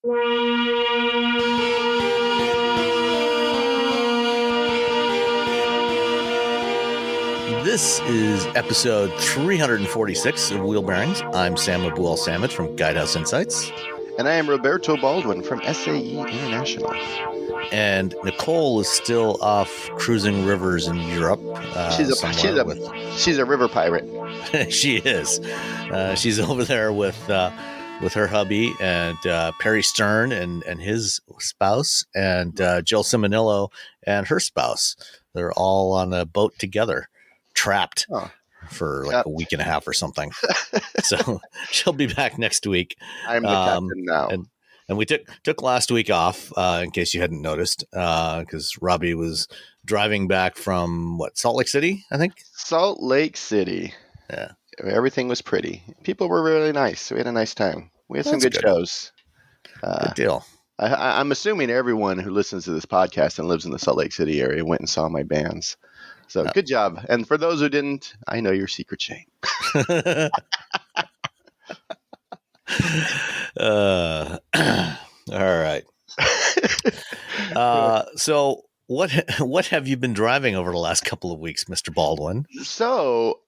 This is episode 346 of Wheel Bearings. I'm Sam Abuel-Samad from Guidehouse Insights. And I am Roberto Baldwin from SAE International. And Nicole is still off cruising rivers in Europe. She's a river pirate. She is. She's over there with her hubby and Perry Stern and his spouse and Jill Simonillo and her spouse. They're all on a boat together, trapped for like a week and a half or something. So she'll be back next week. I'm the captain now. And we took last week off, in case you hadn't noticed, because Robbie was driving back from Salt Lake City, I think? Salt Lake City. Yeah. Everything was pretty. People were really nice. We had a nice time. We had some good shows. Good deal. I'm assuming everyone who listens to this podcast and lives in the Salt Lake City area went and saw my bands. So good job. And for those who didn't, I know your secret shame. All right. So what have you been driving over the last couple of weeks, Mr. Baldwin? So,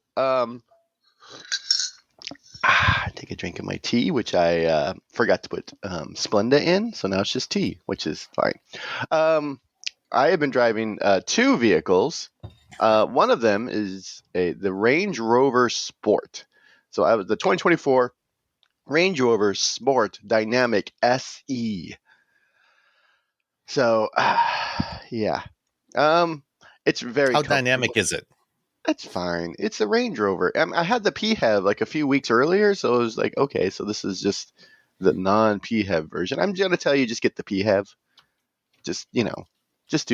take a drink of my tea, which I forgot to put Splenda in, so now it's just tea, which is fine. I have been driving two vehicles. One of them is the Range Rover Sport. So I was the 2024 Range Rover Sport Dynamic SE. So, yeah. It's very How dynamic is it? It's fine. It's a Range Rover. I had the PHEV like a few weeks earlier, so it was like, okay, so this is just the non-PHEV version. I'm going to tell you, just get the PHEV. Just do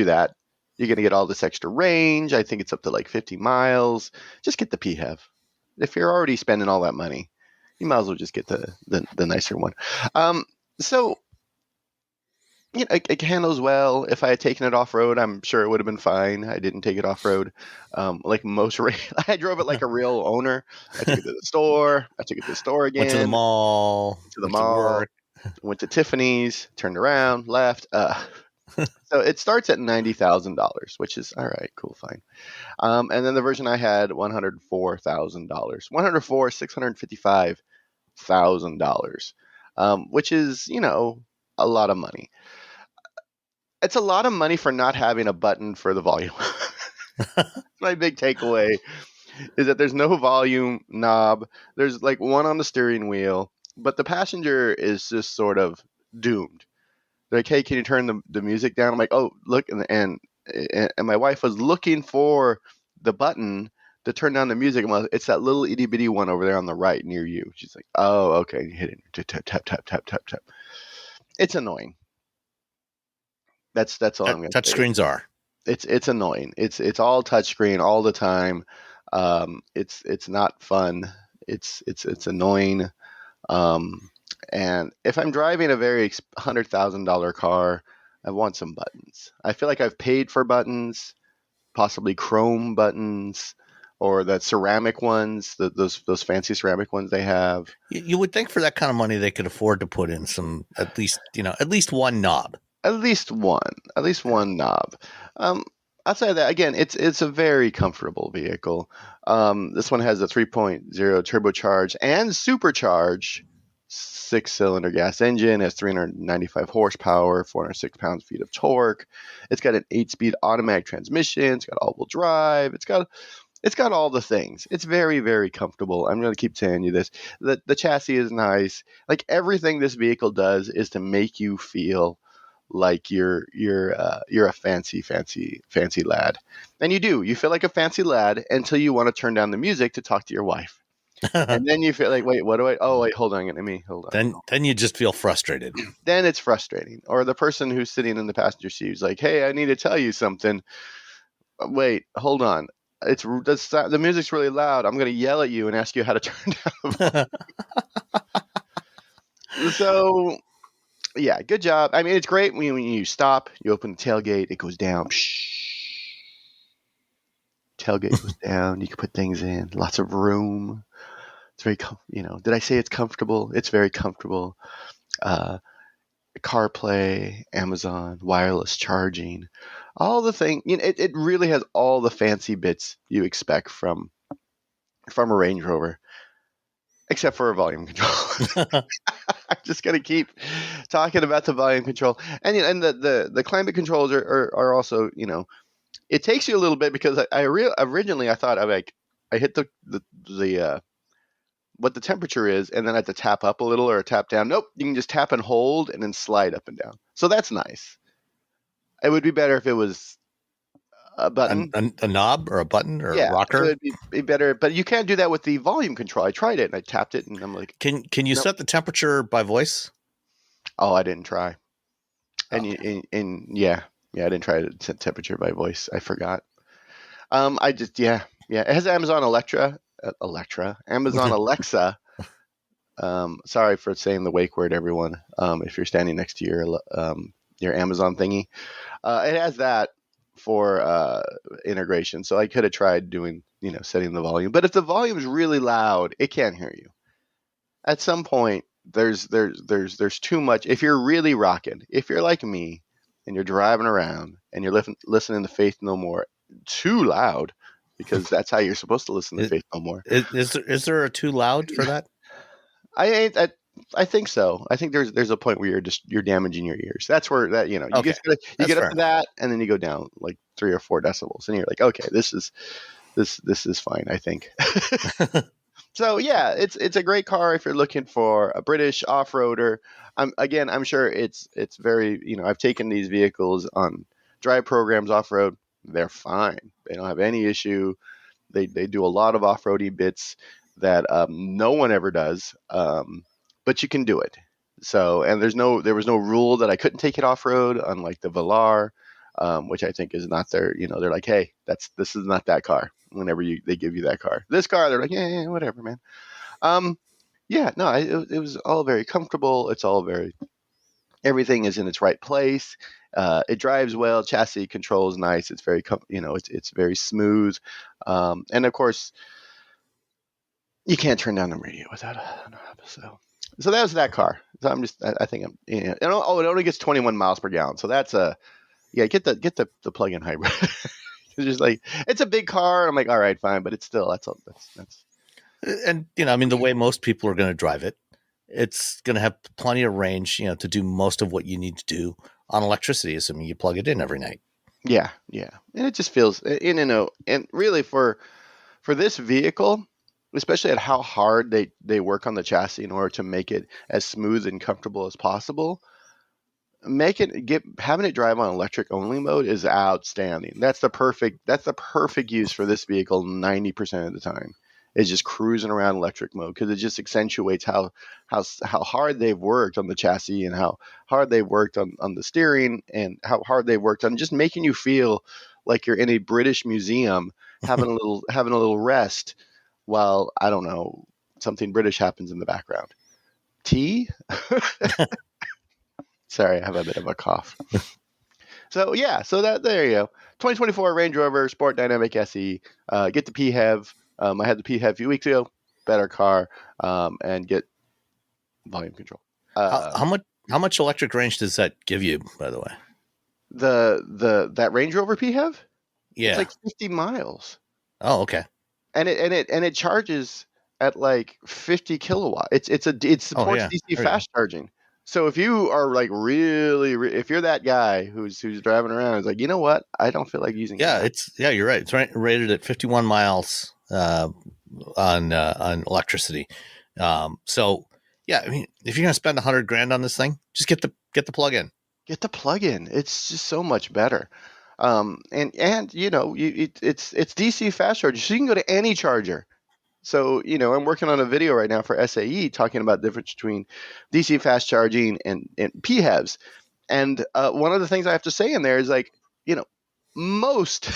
that. You're going to get all this extra range. I think it's up to like 50 miles. Just get the PHEV. If you're already spending all that money, you might as well just get the nicer one. So, it handles well. If I had taken it off-road, I'm sure it would have been fine. I didn't take it off-road. Like most, I drove it like a real owner. I took it to the store. I took it to the store again. Went to the mall. Went to Tiffany's. Turned around. Left. So it starts at $90,000, which is all right, cool, fine. And then the version I had, $104,000. $655,000, which is a lot of money. It's a lot of money for not having a button for the volume. My big takeaway is that there's no volume knob. There's like one on the steering wheel, but the passenger is just sort of doomed. They're like, hey, can you turn the music down? I'm like, oh, look, and my wife was looking for the button to turn down the music. It's that little itty bitty one over there on the right near you. She's like, oh, okay, you hit it. Tap, tap, tap, tap, tap, tap. It's annoying. That's all I'm going to say. Touch screens are. It's annoying. It's all touchscreen all the time. It's not fun. It's annoying. And if I'm driving a very $100,000 car, I want some buttons. I feel like I've paid for buttons, possibly chrome buttons, or the ceramic ones, those fancy ceramic ones they have. You would think for that kind of money they could afford to put in some at least one knob. At least one knob. Outside of that, again, it's a very comfortable vehicle. This one has a 3.0 turbocharged and supercharged 6-cylinder gas engine. Has 395 horsepower, 406 pounds-feet of torque. It's got an 8-speed automatic transmission. It's got all-wheel drive. It's got all the things. It's very, very comfortable. I'm going to keep telling you this. The chassis is nice. Like everything this vehicle does is to make you feel like you're a fancy lad. And you feel like a fancy lad until you want to turn down the music to talk to your wife. And then you feel like, wait, hold on, hold on. Then you just feel frustrated. Then it's frustrating. Or the person who's sitting in the passenger seat is like, hey, I need to tell you something. Wait, hold on. The music's really loud. I'm going to yell at you and ask you how to turn down the volume. So, yeah, good job. I mean, it's great when you stop, you open the tailgate, it goes down. Tailgate goes down. You can put things in. Lots of room. It's very, did I say it's comfortable? It's very comfortable. CarPlay, Amazon, wireless charging, all the thing. It really has all the fancy bits you expect from a Range Rover, except for a volume control. I'm just gonna keep talking about the volume control, and the climate controls are also, it takes you a little bit, because originally I thought I hit the what the temperature is, and then I have to tap up a little or tap down. Nope, you can just tap and hold and then slide up and down. So that's nice. It would be better if it was a button. A knob or a button or a Yeah, it rocker. would be better, but you can't do that with the volume control. I tried it and I tapped it and I'm like, Can you nope. set the temperature by voice? Oh, I didn't try. And, Okay. yeah, I didn't try to set temperature by voice. I forgot. I just, yeah. It has Amazon Amazon Alexa. Sorry for saying the wake word, everyone. If you're standing next to your Amazon thingy, it has that for integration. So I could have tried doing, setting the volume. But if the volume is really loud, it can't hear you. At some point, there's too much. If you're really rocking, if you're like me, and you're driving around and you're listening to Faith No More too loud, because that's how you're supposed to listen to Faith No More. Is there a too loud for that? I think so. I think there's a point where you're damaging your ears. That's where that you Okay. get up to that, and then you go down like 3 or 4 decibels, and you're like, okay, this is fine, I think. So yeah, it's a great car if you're looking for a British off-roader. I'm sure it's very, I've taken these vehicles on drive programs off-road. They're fine. They don't have any issue. They do a lot of off-roady bits that no one ever does, but you can do it. So, and there was no rule that I couldn't take it off-road, unlike the Velar, which I think is not their, they're like, hey, this is not that car. Whenever they give you that car, this car, they're like, yeah, whatever, man. Yeah, no, it was all very comfortable. Everything is in its right place. It drives well. Chassis control is nice. It's very, it's very smooth. And of course, you can't turn down the radio without a knob. So that was that car. So I think it only gets 21 miles per gallon. So that's get the plug-in hybrid. It's just like, it's a big car. I'm like, all right, fine, but it's still that's. And the way most people are going to drive it, it's going to have plenty of range, to do most of what you need to do on electricity, assuming you plug it in every night. Yeah, and it just feels and really for this vehicle, especially at how hard they work on the chassis in order to make it as smooth and comfortable as possible. Having it drive on electric only mode is outstanding. That's the perfect use for this vehicle 90% of the time. Is just cruising around electric mode, because it just accentuates how hard they've worked on the chassis, and how hard they've worked on the steering, and how hard they've worked on just making you feel like you're in a British museum having a little rest while, I don't know, something British happens in the background. Tea? Sorry, I have a bit of a cough. So yeah, there you go. 2024 Range Rover Sport Dynamic SE. Get the PHEV. I had the PHEV a few weeks ago. Better car, and get volume control. How much electric range does that give you, by the way? That Range Rover PHEV? Yeah. It's like 50 miles. Oh, okay. And it charges at like 50 kilowatt. It supports DC fast charging. So if you are like if you're that guy who's driving around, it's like, you know what? I don't feel like using gas. You're right. It's rated at 51 miles on electricity. So yeah, I mean, if you're gonna spend $100,000 on this thing, just get the plug-in. Get the plug-in. It's just so much better. And it's DC fast charger, so you can go to any charger. So, I'm working on a video right now for SAE talking about the difference between DC fast charging and PHEVs. And one of the things I have to say in there is, like, most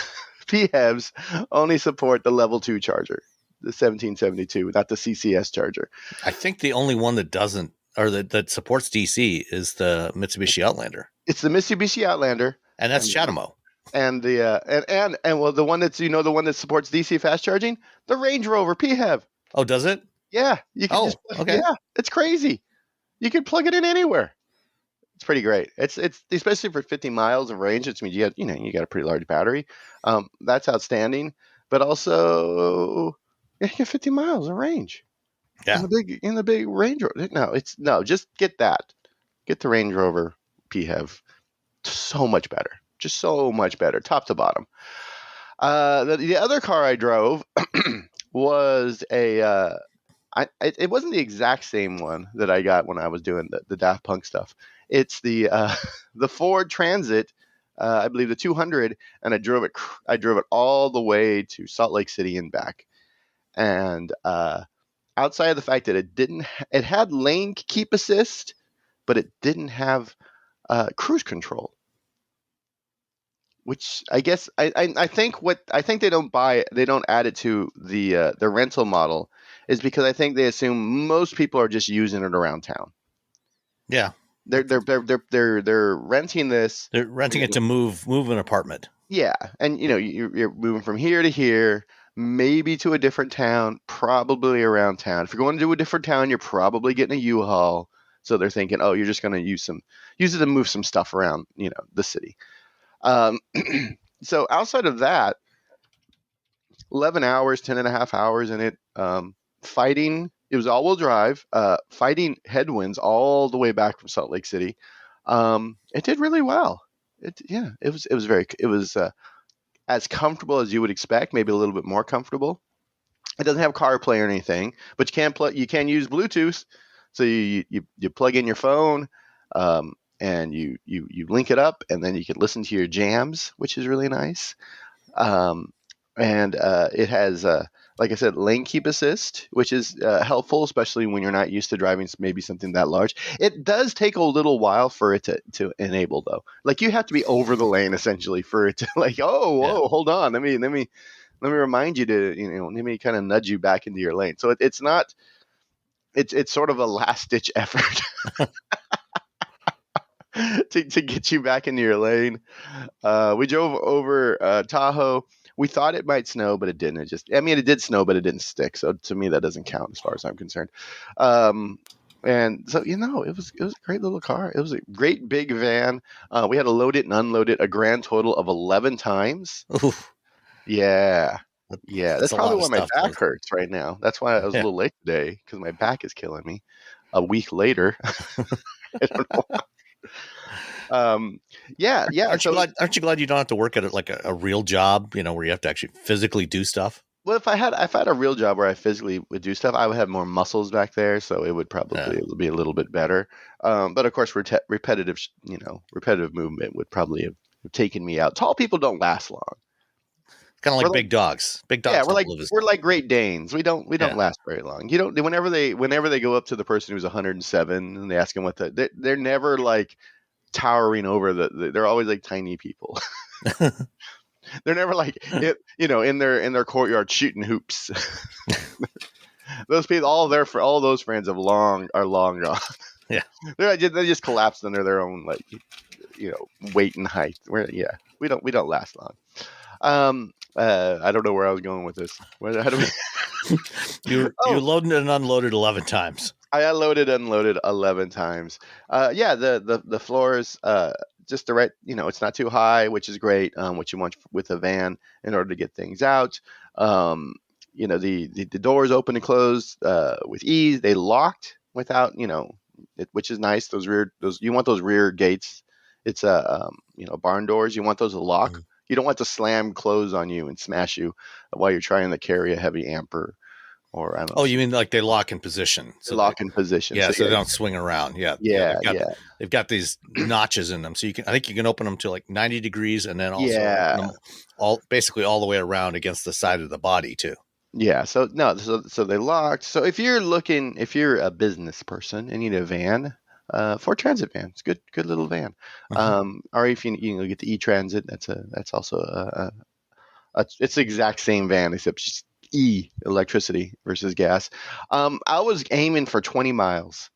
PHEVs only support the level 2 charger, the 1772, not the CCS charger. I think the only one that doesn't, or that supports DC, is the Mitsubishi Outlander. It's the Mitsubishi Outlander. And that's Chatamo. And the the one that's the one that supports DC fast charging, the Range Rover PHEV. Oh, does it? Yeah, you can. Okay. Yeah, it's crazy. You can plug it in anywhere. It's pretty great. It's especially for 50 miles of range. It means you got a pretty large battery. That's outstanding. But also, yeah, you get 50 miles of range Yeah. in the big Range Rover. No, just get that. Get the Range Rover PHEV. So much better. Just so much better, top to bottom. The other car I drove was it wasn't the exact same one that I got when I was doing the Daft Punk stuff. It's the the Ford Transit, I believe the 200, and I drove it. I drove it all the way to Salt Lake City and back. And outside of the fact that it had lane keep assist, but it didn't have cruise control. Which I guess I think they don't add it to the rental model is because I think they assume most people are just using it around town. Yeah. They're renting this. They're renting it to move an apartment. Yeah, and you're moving from here to here, maybe to a different town, probably around town. If you're going to a different town, you're probably getting a U-Haul. So they're thinking, oh, you're just going to use it to move some stuff around, the city. So outside of that, 11 hours, 10 and a half hours in it, fighting. It was all-wheel drive, fighting headwinds all the way back from Salt Lake City. It did really well. It was as comfortable as you would expect, maybe a little bit more comfortable. It doesn't have CarPlay or anything, but you can use Bluetooth. So you plug in your phone, and you link it up, and then you can listen to your jams, which is really nice. And it has, like I said, lane keep assist, which is helpful, especially when you're not used to driving maybe something that large. It does take a little while for it to enable, though. Like you have to be over the lane essentially for it to hold on, let me remind you to let me kind of nudge you back into your lane. So it's not. It's sort of a last ditch effort to get you back into your lane. We drove over Tahoe. We thought it might snow, but it didn't. It did snow, but it didn't stick. So to me, that doesn't count as far as I'm concerned. And so, it was a great little car. It was a great big van. We had to load it and unload it a grand total of 11 times. Oof. Yeah. Yeah. That's probably why my back hurts right now. That's why I was a little late today, because my back is killing me a week later. I don't know. Aren't you glad you don't have to work at like a real job, where you have to actually physically do stuff? Well, if I had a real job where I physically would do stuff, I would have more muscles back there, so it would probably be a little bit better. But of course, repetitive movement would probably have taken me out. Tall people don't last long. Kind of like big dogs. Big dogs. Yeah, we're like Great Danes. We don't last very long. Whenever they go up to the person who's 107 and they ask them they're never like towering over they're always like tiny people. They're never like in their courtyard shooting hoops. Those people, all those friends are long gone. Yeah, they just collapsed under their own weight and height. We don't last long. I don't know where I was going with this. How do we? You loaded and unloaded 11 times. I unloaded, unloaded 11 times. The floors, just the right, it's not too high, which is great. What you want with a van in order to get things out. The doors open and close with ease. They locked without, which is nice. You want those rear gates. It's barn doors. You want those to lock. Mm-hmm. You don't want to slam close on you and smash you while you're trying to carry a heavy amper. Or I don't know. Oh, you mean like they lock in position? So in position. Yeah, so they don't swing around. Yeah. They've got these notches in them, so I think you can open them to like 90 degrees, and then also basically all the way around against the side of the body too. Yeah. So they locked. So if you're a business and need a van, Ford Transit van, it's good little van. Mm-hmm. Or if you get the E-Transit, that's also it's the exact same van except just electricity versus gas. I was aiming for 20 miles.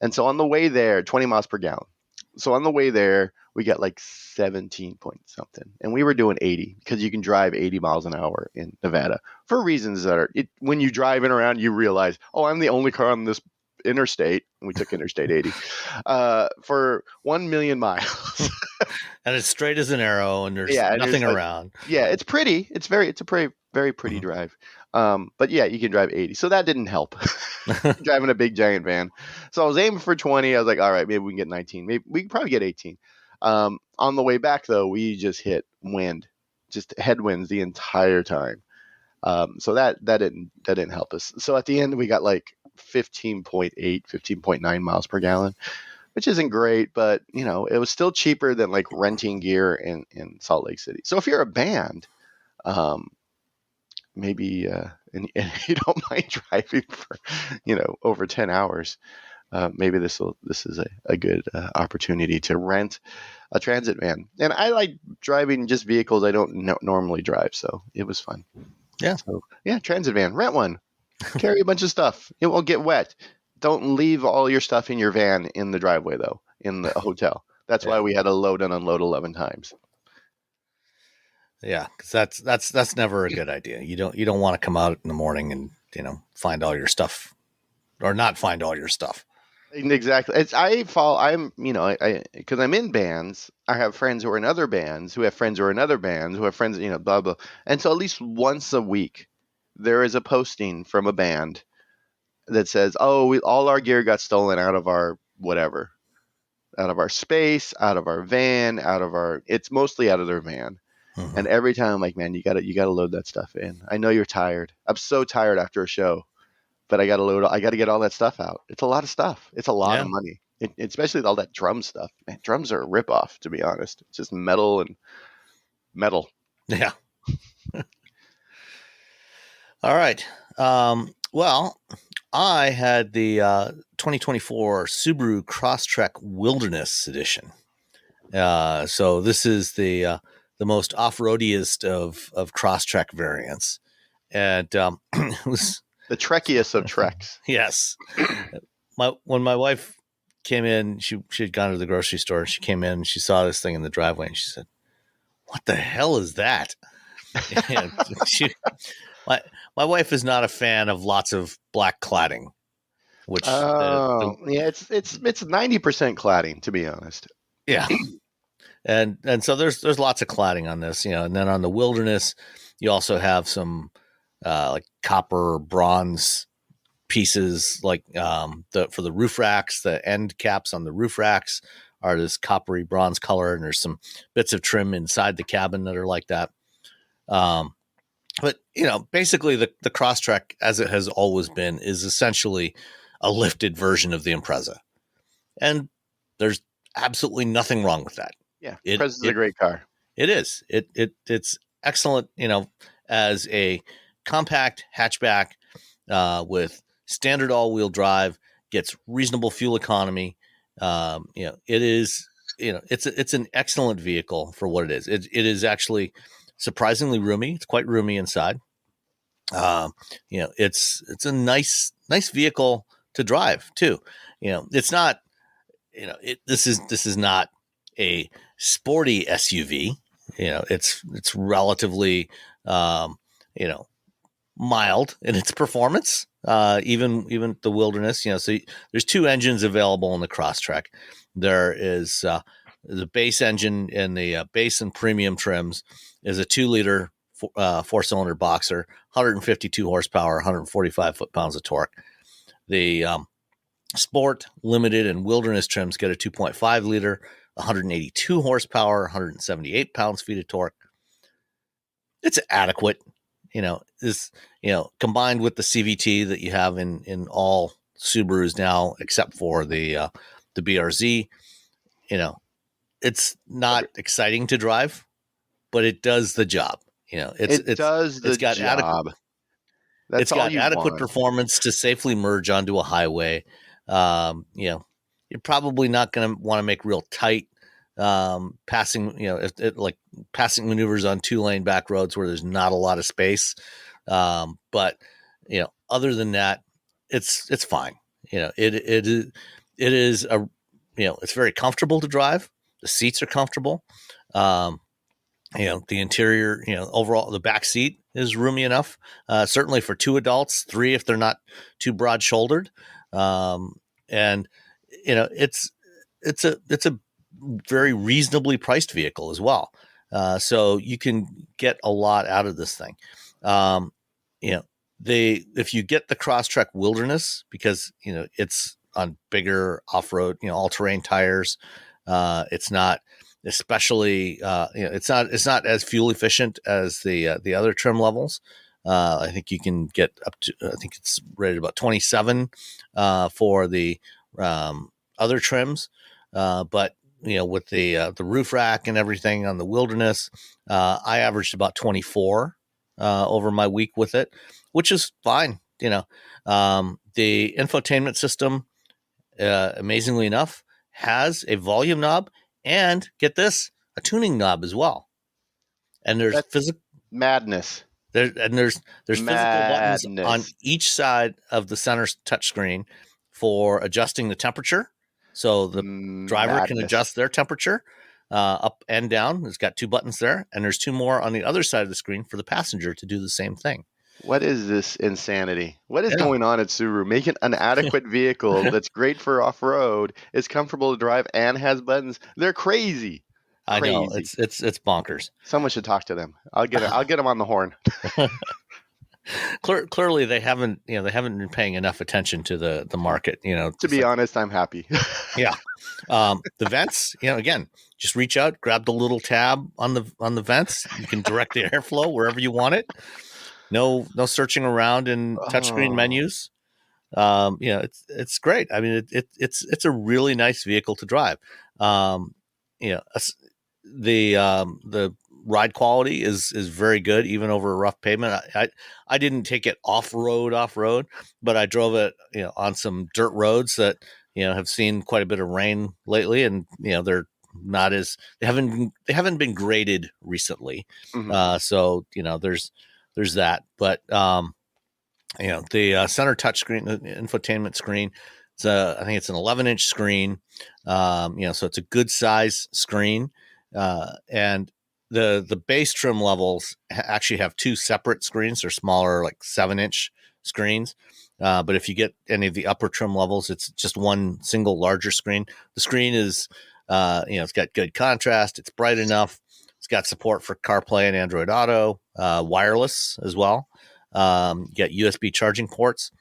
And so on the way there, 20 miles per gallon. So on the way there, we got like 17 point something. And we were doing 80 because you can drive 80 miles an hour in Nevada for reasons that when you driving around, you realize, oh, I'm the only car on this interstate. We took Interstate 80 for 1 million miles. And it's straight as an arrow, and there's Yeah, and nothing around. Yeah, it's pretty. It's a very pretty drive. But yeah, you can drive 80. So that didn't help. Driving a big giant van. So I was aiming for 20. I was like, all right, maybe we can get 19. Maybe we can probably get 18. On the way back though, we just hit wind, just headwinds the entire time. So that didn't help us. So at the end we got like 15.8, 15.9 miles per gallon, which isn't great, but it was still cheaper than like renting gear in Salt Lake City. So if you're a band, maybe and you don't mind driving for over 10 hours, maybe this is a good opportunity to rent a transit van. And I like driving just vehicles I don't normally drive, so it was fun. Yeah. So yeah, transit van, rent one, carry a bunch of stuff. It won't get wet. Don't leave all your stuff in your van in the driveway though, in the hotel. That's why we had to load and unload 11 times. Yeah, because that's never a good idea. You don't want to come out in the morning and find all your stuff, or not find all your stuff. Exactly. Because I'm in bands. I have friends who are in other bands, who have friends who are in other bands, who have friends, blah blah. And so at least once a week, there is a posting from a band that says, "Oh, all our gear got stolen out of our whatever, out of our space, out of our van, It's mostly out of their van." Mm-hmm. And every time I'm like, man, you gotta load that stuff in. I know you're tired. I'm so tired after a show, but I gotta get all that stuff out. It's a lot of stuff. It's a lot of money, especially all that drum stuff. Man, drums are a ripoff, to be honest. It's just metal and metal. Yeah. All right. Well, I had the 2024 Subaru CrossTrek Wilderness edition. So this is the most off-roadiest of CrossTrek variants, and it was the trekkiest of treks. Yes. When my wife came in, she had gone to the grocery store, and she came in and she saw this thing in the driveway, and she said, "What the hell is that?" And my wife is not a fan of lots of black cladding, which it's 90% cladding, to be honest. Yeah. And so there's lots of cladding on this, and then on the Wilderness, you also have some like copper or bronze pieces, like for the roof racks. The end caps on the roof racks are this coppery bronze color, and there's some bits of trim inside the cabin that are like that. But basically the CrossTrek, as it has always been, is essentially a lifted version of the Impreza, and there's absolutely nothing wrong with that. Yeah, Impreza is a great car. It is. It's excellent, as a compact hatchback with standard all-wheel drive, gets reasonable fuel economy. It is, it's an excellent vehicle for what it is. It is actually surprisingly roomy. It's quite roomy inside. It's a nice vehicle to drive too. It's not, this is not a sporty SUV. It's relatively, mild in its performance. Even the Wilderness, so there's two engines available in the CrossTrek. There is the base engine in the base and premium trims is a 2-liter 4-cylinder boxer, 152 horsepower, 145 foot-pounds of torque. The Sport, Limited, and Wilderness trims get a 2.5 liter, 182 horsepower, 178 pounds-feet of torque. It's adequate, combined with the CVT that you have in all Subarus now, except for the BRZ. It's not exciting to drive, but it does the job. It's got job. It's got adequate performance to safely merge onto a highway. You're probably not going to want to make real tight passing, like passing maneuvers on 2-lane back roads where there's not a lot of space. But other than that, it's fine. It is it's very comfortable to drive. The seats are comfortable. The interior, overall, the back seat is roomy enough, certainly for 2 adults, 3 if they're not too broad shouldered. and it's a very reasonably priced vehicle as well. So you can get a lot out of this thing. Um, you know, if you get the CrossTrek Wilderness, because it's on bigger off-road, all-terrain tires, it's not especially it's not as fuel efficient as the other trim levels. I think you can get up to, I think it's rated about 27 for the other trims, but with the roof rack and everything on the Wilderness, I averaged about 24 over my week with it, which is fine. The infotainment system, amazingly enough, has a volume knob and, get this, a tuning knob as well. And there's That's madness. there's physical buttons on Madness. each side of the center touchscreen for adjusting the temperature, so the driver can Madness. adjust their temperature up and down. It's got two buttons there, and there's two more on the other side of the screen for the passenger to do the same thing. What is this insanity? What is Yeah. going on at Subaru? Making an adequate vehicle that's great for off-road, is comfortable to drive, and has buttons. They're crazy. I know Crazy. it's bonkers. Someone should talk to them. I'll get them on the horn. Clearly, they haven't been paying enough attention to the market. To be honest, I'm happy. Yeah. The vents, again, just reach out, grab the little tab on the vents. You can direct the airflow wherever you want it. No searching around in touchscreen menus. It's great. I mean, it's a really nice vehicle to drive. The ride quality is very good, even over a rough pavement. I didn't take it off road, but I drove it on some dirt roads that have seen quite a bit of rain lately, and they're not as they haven't been graded recently. Mhm. So there's that, but the center touchscreen, the infotainment screen, I think it's an 11-inch screen. So it's a good size screen, and the base trim levels actually have two separate screens. They're smaller, like 7-inch screens. But if you get any of the upper trim levels, it's just one single larger screen. The screen is, it's got good contrast. It's bright enough. It's got support for CarPlay and Android Auto, wireless as well. You got USB charging ports.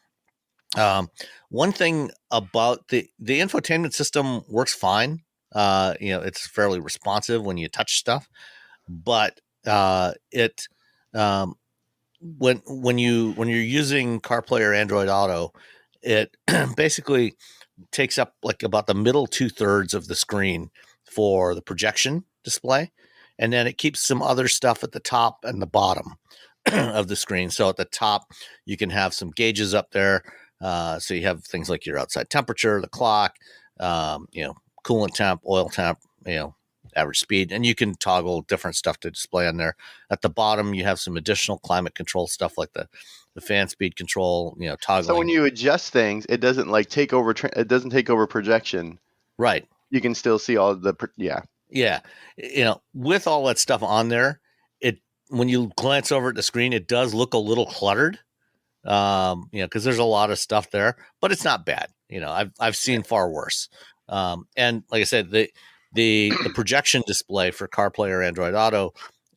One thing about the infotainment system works fine. It's fairly responsive when you touch stuff, but it when you're using CarPlay or Android Auto, it basically takes up like about the middle 2/3 of the screen for the projection display, and then it keeps some other stuff at the top and the bottom of the screen. So at the top, you can have some gauges up there. So you have things like your outside temperature, the clock, coolant temp, oil temp, average speed, and you can toggle different stuff to display on there. At the bottom, you have some additional climate control stuff like the fan speed control, toggling. So when you adjust things, it doesn't take over. It doesn't take over projection. Right. You can still see all the Yeah. With all that stuff on there, when you glance over at the screen, it does look a little cluttered. Because there's a lot of stuff there, but it's not bad. I've seen far worse. And like I said, the projection display for CarPlay or Android Auto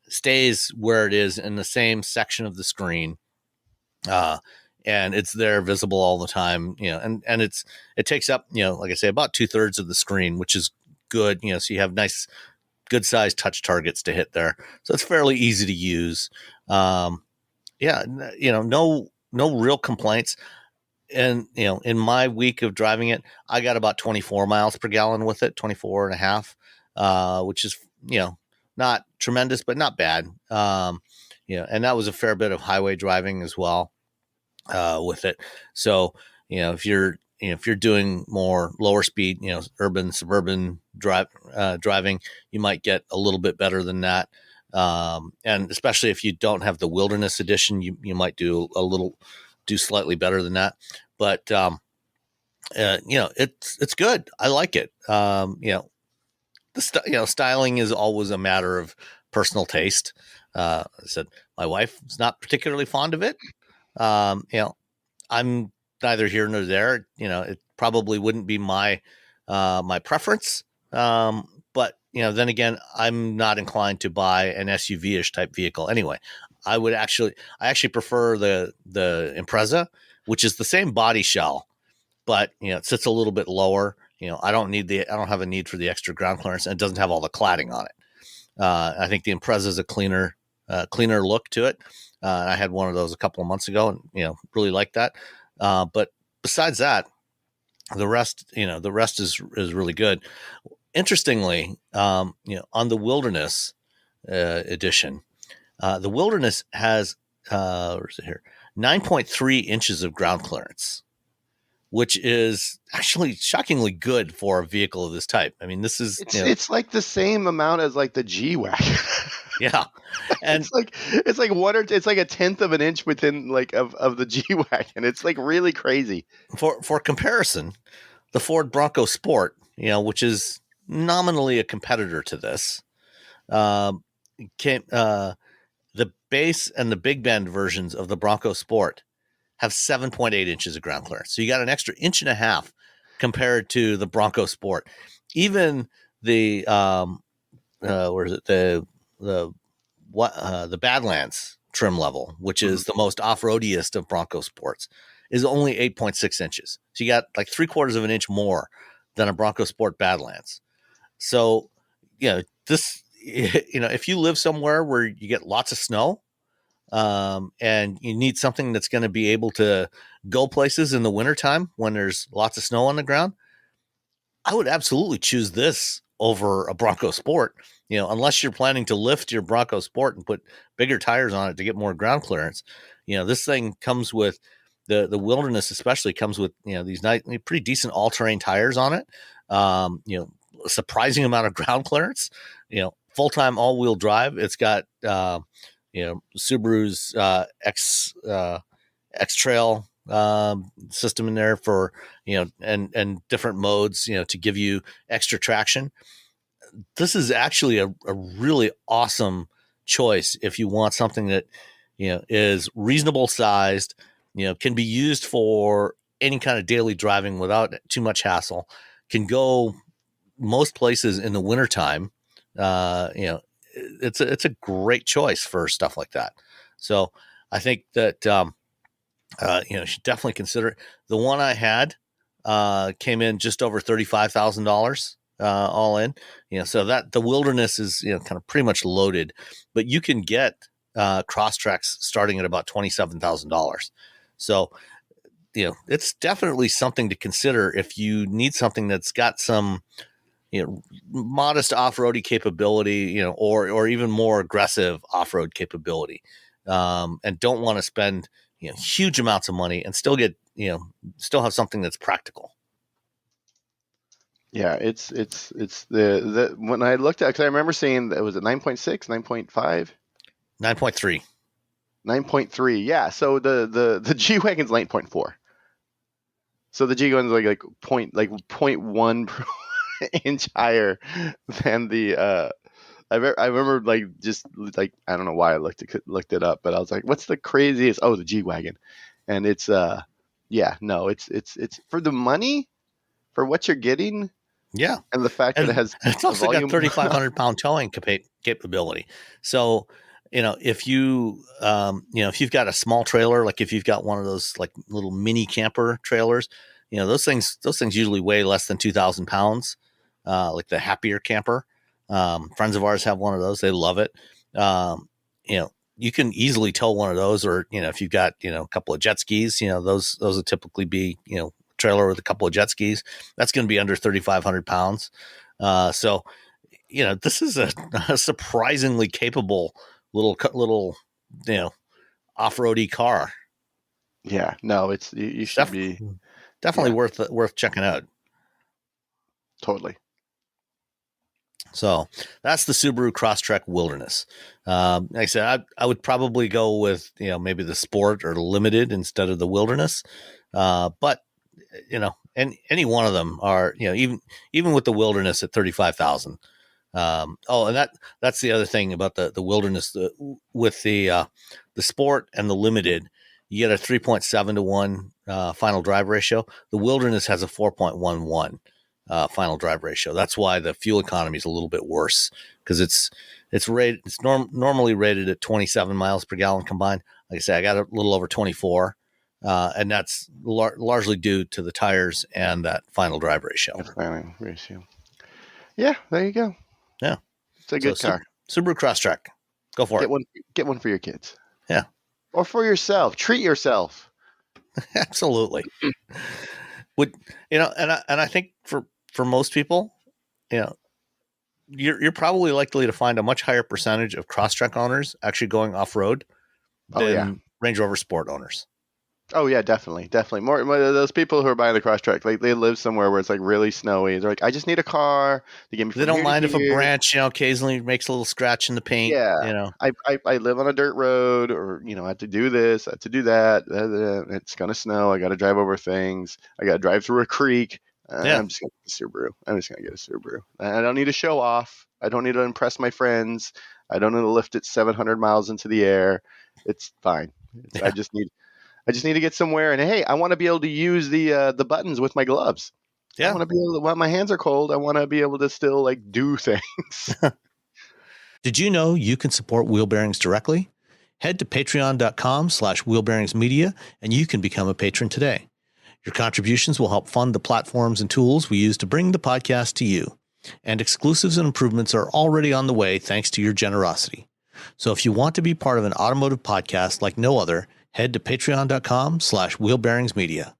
stays where it is in the same section of the screen. And it's there visible all the time, and it takes up, like I say, about 2/3 of the screen, which is good. So you have nice, good sized touch targets to hit there. So it's fairly easy to use. No real complaints. And, in my week of driving it, I got about 24 miles per gallon with it, 24 and a half, which is, not tremendous, but not bad. And that was a fair bit of highway driving as well, with it. So, if you're doing more lower speed, urban, suburban driving, you might get a little bit better than that. And especially if you don't have the Wilderness edition, you might do slightly better than that. But it's good. I like it. Styling is always a matter of personal taste. I said my wife is not particularly fond of it. I'm neither here nor there. It probably wouldn't be my my preference. But then again, I'm not inclined to buy an SUV-ish type vehicle anyway. I actually prefer the Impreza, which is the same body shell, but it sits a little bit lower. I don't have a need for the extra ground clearance, and it doesn't have all the cladding on it. I think the Impreza is a cleaner look to it. I had one of those a couple of months ago, and really liked that. But besides that, the rest is really good. Interestingly, on the Wilderness edition, the Wilderness has where is it here? 9.3 inches of ground clearance, which is actually shockingly good for a vehicle of this type. I mean, this is it's like the same amount as like the G-Wagon. Yeah, and it's like it's like a tenth of an inch within like of the G-Wagon. It's like really crazy. For comparison, the Ford Bronco Sport, which is nominally a competitor to this, the base and the big bend versions of the Bronco Sport have 7.8 inches of ground clearance. So you got an extra inch and a half compared to the Bronco Sport. Even the where is it, the Badlands trim level, which is the most off-roadiest of Bronco Sports, is only 8.6 inches. So you got like 3/4 of an inch more than a Bronco Sport Badlands. So this if you live somewhere where you get lots of snow, and you need something that's going to be able to go places in the wintertime when there's lots of snow on the ground, I would absolutely choose this over a Bronco Sport, unless you're planning to lift your Bronco Sport and put bigger tires on it to get more ground clearance. This thing comes with the Wilderness, especially comes with, these nice, pretty decent all-terrain tires on it. A surprising amount of ground clearance, full-time all-wheel drive. It's got, Subaru's X Trail system in there for and different modes to give you extra traction. This is actually a really awesome choice if you want something that is reasonable sized, can be used for any kind of daily driving without too much hassle, can go most places in the wintertime. It's a great choice for stuff like that. So I think that you should definitely consider it. The one I had came in just over $35,000 all in. So that the Wilderness is kind of pretty much loaded, but you can get CrossTreks starting at about $27,000. So it's definitely something to consider if you need something that's got some modest off-roady capability, or even more aggressive off-road capability, and don't want to spend huge amounts of money and still get still have something that's practical. Yeah, it's the when I looked at, because I remember seeing that, was it 9.6, 9.5, 9.3, 9.3. Yeah, so the G-Wagon's 9.4. So the G-Wagon's like 0.1 inch higher than the I remember just I don't know why I looked it up, but I was like, what's the craziest? Oh, the G-Wagon. And it's it's for the money, for what you're getting. Yeah, and the fact that it has it's also got 3,500 pound towing capability. So if if you've got a small trailer, like if you've got one of those like little mini camper trailers, those things usually weigh less than 2,000 pounds. Like the Happier Camper. Friends of ours have one of those. They love it. You can easily tow one of those, or, if you've got, a couple of jet skis, those would typically be, trailer with a couple of jet skis. That's going to be under 3,500 pounds. So, this is a surprisingly capable little, off-roady car. Yeah, no, you should be definitely worth checking out. Totally. So that's the Subaru CrossTrek Wilderness. Like I said, I would probably go with maybe the Sport or the Limited instead of the Wilderness. But and any one of them are even with the Wilderness at 35,000. And that's the other thing about the Wilderness with the Sport and the Limited you get a 3.7 to 1 final drive ratio. The Wilderness has a 4.11 final drive ratio. That's why the fuel economy is a little bit worse, because it's rated. It's normally rated at 27 miles per gallon combined. Like I said, I got a little over 24, and that's largely due to the tires and that final drive ratio. Yeah, there you go. Yeah, it's a good car. Subaru CrossTrek. Go for it. Get one for your kids. Yeah, or for yourself. Treat yourself. Absolutely. And I think for most people, you're probably likely to find a much higher percentage of CrossTrek owners actually going off road than Range Rover Sport owners. Oh yeah, definitely. More those people who are buying the CrossTrek, like they live somewhere where it's like really snowy. They're like, I just need a car to get me. They don't mind if a branch, occasionally makes a little scratch in the paint. Yeah, I live on a dirt road, or I have to do this, I have to do that. It's gonna snow. I got to drive over things. I got to drive through a creek. I'm just gonna get a Subaru. I'm just gonna get a Subaru. I don't need to show off. I don't need to impress my friends. I don't need to lift it 700 miles into the air. It's fine. I just need to get somewhere, and hey, I want to be able to use the buttons with my gloves. Yeah. I want to be able to, while my hands are cold, I want to be able to still do things. Did you know you can support Wheel Bearings directly? Head to patreon.com/wheelbearingsmedia and you can become a patron today. Your contributions will help fund the platforms and tools we use to bring the podcast to you. And exclusives and improvements are already on the way thanks to your generosity. So if you want to be part of an automotive podcast like no other, head to patreon.com/wheelbearingsmedia.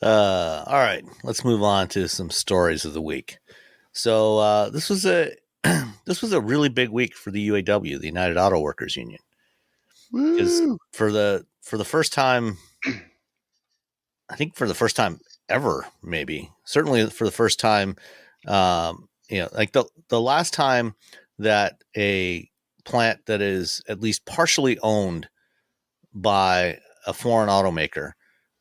All right, let's move on to some stories of the week. So this was a really big week for the UAW, the United Auto Workers Union, because for the first time, I think for the first time ever, maybe certainly for the first time, like the last time that a plant that is at least partially owned by a foreign automaker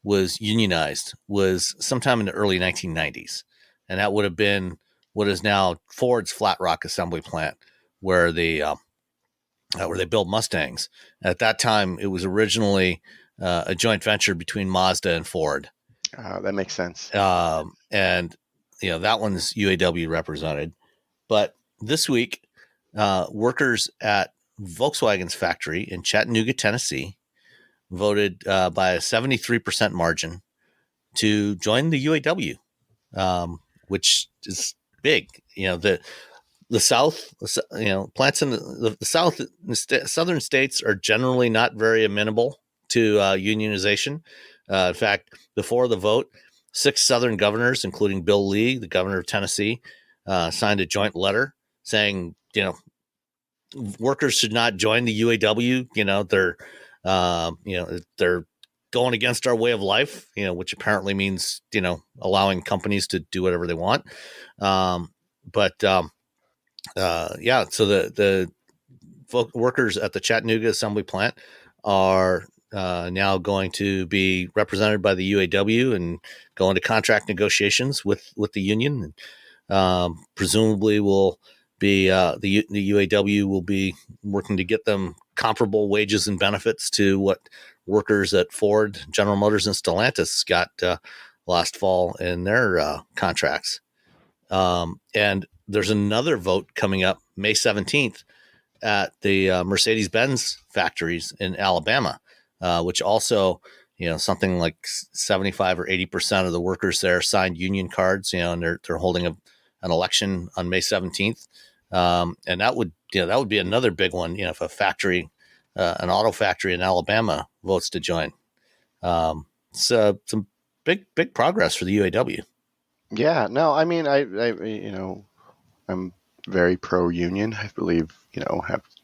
was unionized was sometime in the early 1990s. And that would have been what is now Ford's Flat Rock assembly plant, where they build Mustangs. At that time, it was originally a joint venture between Mazda and Ford. That makes sense. And that one's UAW represented. But this week, workers at Volkswagen's factory in Chattanooga, Tennessee, voted by a 73% margin to join the UAW, which is big. The South, plants in the South, southern states are generally not very amenable to unionization. In fact, before the vote, 6 Southern governors, including Bill Lee, the governor of Tennessee, signed a joint letter saying, workers should not join the UAW. They're going against our way of life, which apparently means, allowing companies to do whatever they want. So the workers at the Chattanooga assembly plant are now going to be represented by the UAW and go into contract negotiations with the union. And presumably will be the UAW will be working to get them comparable wages and benefits to what workers at Ford, General Motors, and Stellantis got last fall in their contracts. And there's another vote coming up May 17th at the Mercedes-Benz factories in Alabama, which also, something like 75 or 80% of the workers there signed union cards, and they're holding an election on May 17th. And that would be another big one, if a factory, an auto factory in Alabama votes to join. So some big progress for the UAW. Yeah, no, I mean, I'm very pro union. I believe,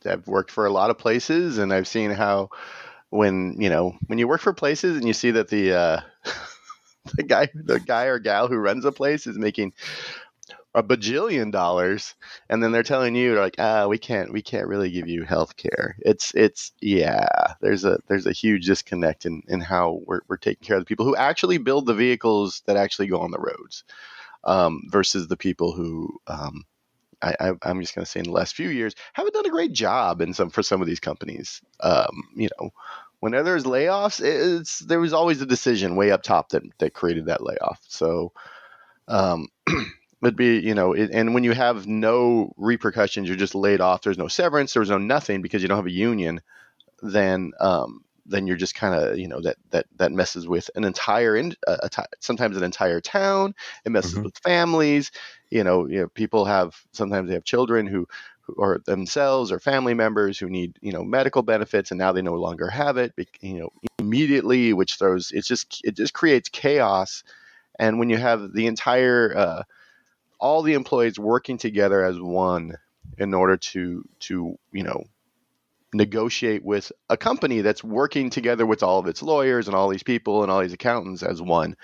I've worked for a lot of places, and I've seen how when you work for places and you see that the guy or gal who runs a place is making a bajillion dollars, and then they're telling you like, we can't really give you health care. There's a huge disconnect in how we're taking care of the people who actually build the vehicles that actually go on the roads, versus the people who, I'm just going to say in the last few years haven't done a great job for some of these companies, whenever there's layoffs, there was always a decision way up top that created that layoff. So it'd be, and when you have no repercussions, you're just laid off. There's no severance. There's no nothing because you don't have a union. Then you're just kind of, that messes with an entire, sometimes an entire town. It messes with families. People sometimes they have children who or themselves or family members who need, medical benefits, and now they no longer have it, immediately, which it just creates chaos. And when you have the entire, all the employees working together as one in order to negotiate with a company that's working together with all of its lawyers and all these people and all these accountants as one,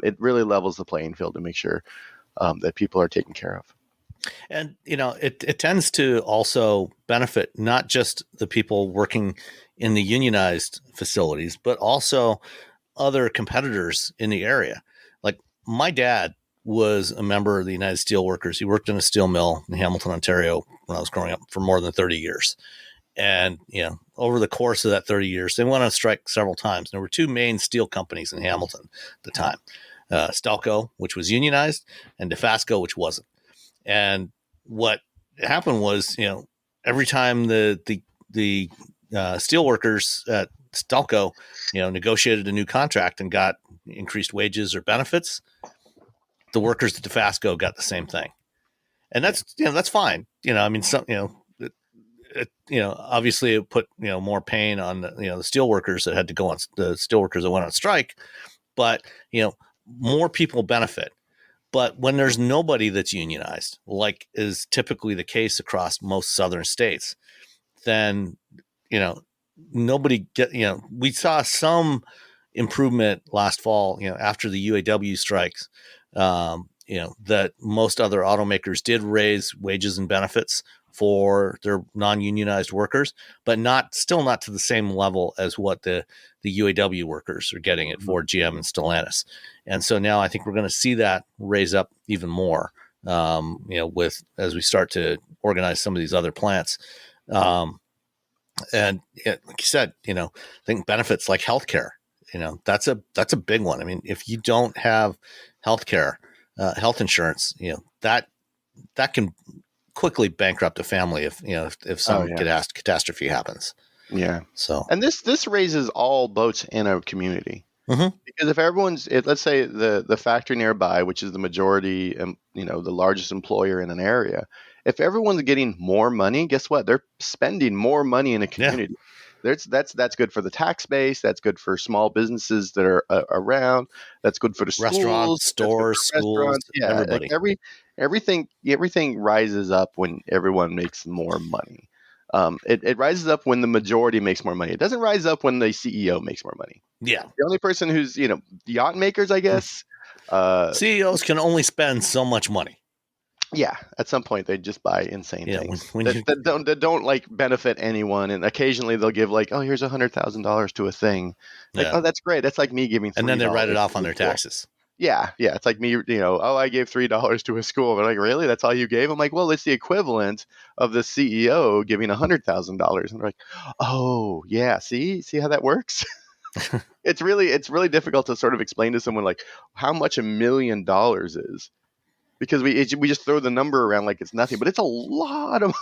it really levels the playing field to make sure that people are taken care of. And, it tends to also benefit not just the people working in the unionized facilities, but also other competitors in the area. Like my dad was a member of the United Steelworkers. He worked in a steel mill in Hamilton, Ontario when I was growing up for more than 30 years. And, over the course of that 30 years, they went on strike several times. There were two main steel companies in Hamilton at the time, Stelco, which was unionized, and DeFasco, which wasn't. And what happened was, every time the steelworkers at Stelco, negotiated a new contract and got increased wages or benefits, the workers at DeFasco got the same thing. And that's fine. Obviously it put, more pain on the steelworkers that had to go on, the steelworkers that went on strike, but, more people benefit. But when there's nobody that's unionized, like is typically the case across most southern states, then, nobody we saw some improvement last fall, after the UAW strikes, that most other automakers did raise wages and benefits for their non-unionized workers, but still not to the same level as what the UAW workers are getting at Ford, GM, and Stellantis. And so now I think we're going to see that raise up even more, with as we start to organize some of these other plants. And like you said, I think benefits like healthcare, that's a big one. I mean, if you don't have healthcare, health insurance, that can quickly bankrupt a family if some catastrophe happens. Yeah. So, and this raises all boats in a community, because if let's say the factory nearby, which is the majority, the largest employer in an area, if everyone's getting more money, guess what? They're spending more money in a community. Yeah. That's good for the tax base. That's good for small businesses that are around. That's good for the restaurants, stores, schools, yeah, everybody. Like everything rises up when everyone makes more money. It rises up when the majority makes more money. It doesn't rise up when the CEO makes more money. Yeah. The only person who's, yacht makers, I guess. CEOs can only spend so much money. Yeah, at some point they just buy insane things that don't like benefit anyone, and occasionally they'll give like, oh, here's $100,000 to a thing, like, oh, that's great. That's like me giving $3 and then they write it off on their taxes. Yeah, it's like me, oh, I gave $3 to a school. They're like, really? That's all you gave? I'm like, well, it's the equivalent of the CEO giving $100,000, and they're like, oh, yeah, see how that works. It's really difficult to sort of explain to someone like how much $1 million is. Because we just throw the number around like it's nothing, but it's a lot of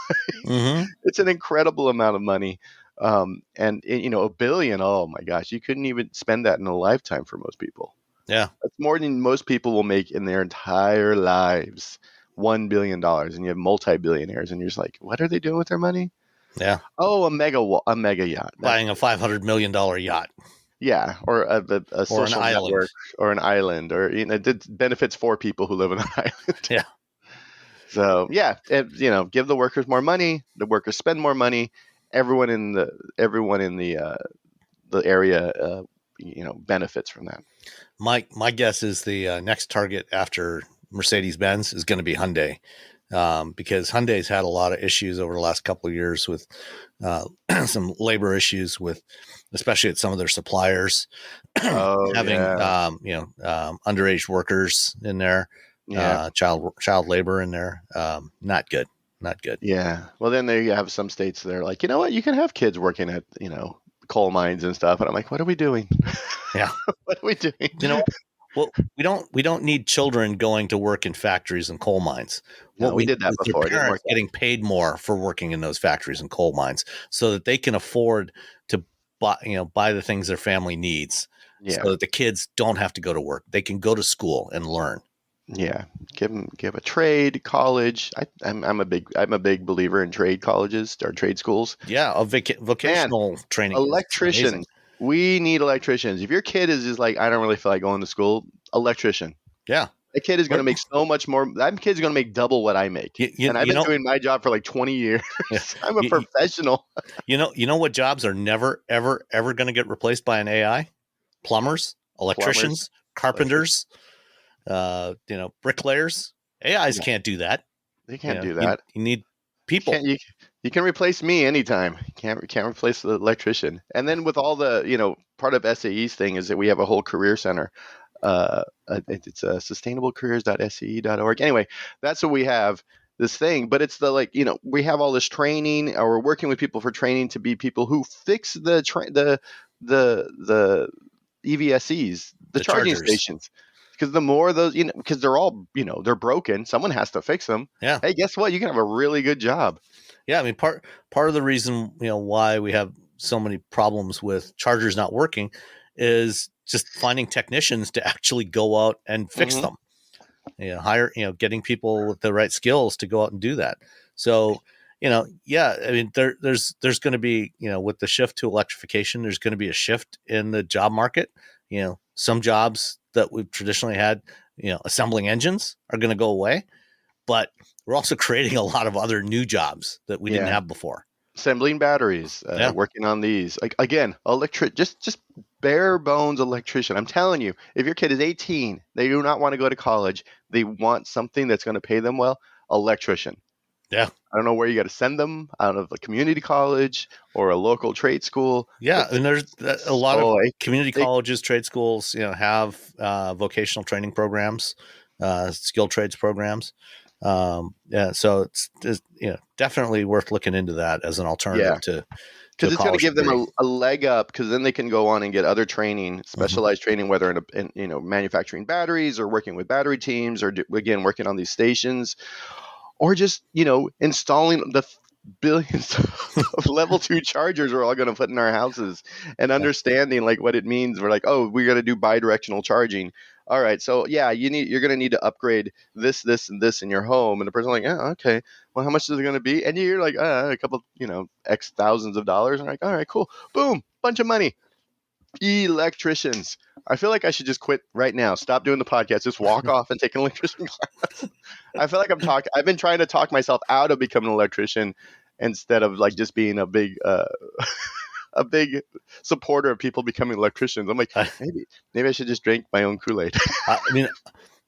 money. It's an incredible amount of money. And $1 billion, oh my gosh, you couldn't even spend that in a lifetime for most people. Yeah. That's more than most people will make in their entire lives. $1 billion. And you have multi-billionaires, and you're just like, what are they doing with their money? Yeah. Oh, a mega yacht. Buying a $500 million yacht. Yeah, or a social network, or an island, or it benefits 4 people who live on an island. Yeah. So yeah, give the workers more money. The workers spend more money. Everyone in the area, benefits from that. My guess is the next target after Mercedes-Benz is going to be Hyundai. Because Hyundai's had a lot of issues over the last couple of years with some labor issues with, especially at some of their suppliers, having underage workers in there, child labor in there. Not good. Yeah. Well, then they have some states that are like, you know what, you can have kids working at coal mines and stuff. And I'm like, what are we doing? Yeah. What are we doing? Well, we don't need children going to work in factories and coal mines. What No, we did need that is their before. It didn't work parents getting paid more for working in those factories and coal mines, so that they can afford to buy the things their family needs, Yeah. so that the kids don't have to go to work. They can go to school and learn. Yeah, give a trade college. I'm a big believer in trade colleges or trade schools. Yeah, a Man, vocational training is amazing. electricians. We need electricians. If your kid is just like, I don't really feel like going to school, electrician. Yeah. That kid is going to make so much more. That kid's going to make double what I make. And I've been doing my job for like 20 years. Yeah. I'm a professional. You know what jobs are never, ever, ever going to get replaced by an AI? Plumbers, electricians, carpenters, bricklayers. AIs can't do that. They can't do that. You need people. You can replace me anytime. You can't replace the electrician. And then with all the, part of SAE's thing is that we have a whole career center. It's sustainablecareers.se.org. Anyway, that's what we have, this thing. But it's we have all this training, or we're working with people for training to be people who fix the EVSEs, the charging stations. Because the more of those, because they're all, they're broken. Someone has to fix them. Yeah. Hey, guess what? You can have a really good job. Yeah. I mean, part of the reason, why we have so many problems with chargers not working is just finding technicians to actually go out and fix them. Hire, getting people with the right skills to go out and do that. So, I mean, there's going to be, with the shift to electrification, there's going to be a shift in the job market. Some jobs that we've traditionally had, assembling engines are going to go away, but we're also creating a lot of other new jobs that we didn't have before. Assembling batteries, working on these. Like, again, just bare bones electrician. I'm telling you, if your kid is 18, they do not want to go to college. They want something that's going to pay them well. Electrician. Yeah. I don't know where you got to send them, out of a community college or a local trade school. Yeah. And there's a lot of community colleges, trade schools, have vocational training programs, skilled trades programs. So it's definitely worth looking into that as an alternative to because it's going to give them a leg up, because then they can go on and get other training, specialized training, whether in manufacturing batteries or working with battery teams, or working on these stations, or just installing the billions of level 2 chargers we're all going to put in our houses, and understanding like what it means. We're like, oh, we're going to do bi-directional charging. All right, so you're going to need to upgrade this, and this in your home. And the person's like, oh, okay, well, how much is it going to be? And you're like, a couple, X thousands of dollars. And I'm like, all right, cool, boom, bunch of money. Electricians. I feel like I should just quit right now. Stop doing the podcast. Just walk off and take an electrician class. I feel like I've been trying to talk myself out of becoming an electrician, instead of like just being a big supporter of people becoming electricians. I'm like, maybe I should just drink my own Kool-Aid. I mean,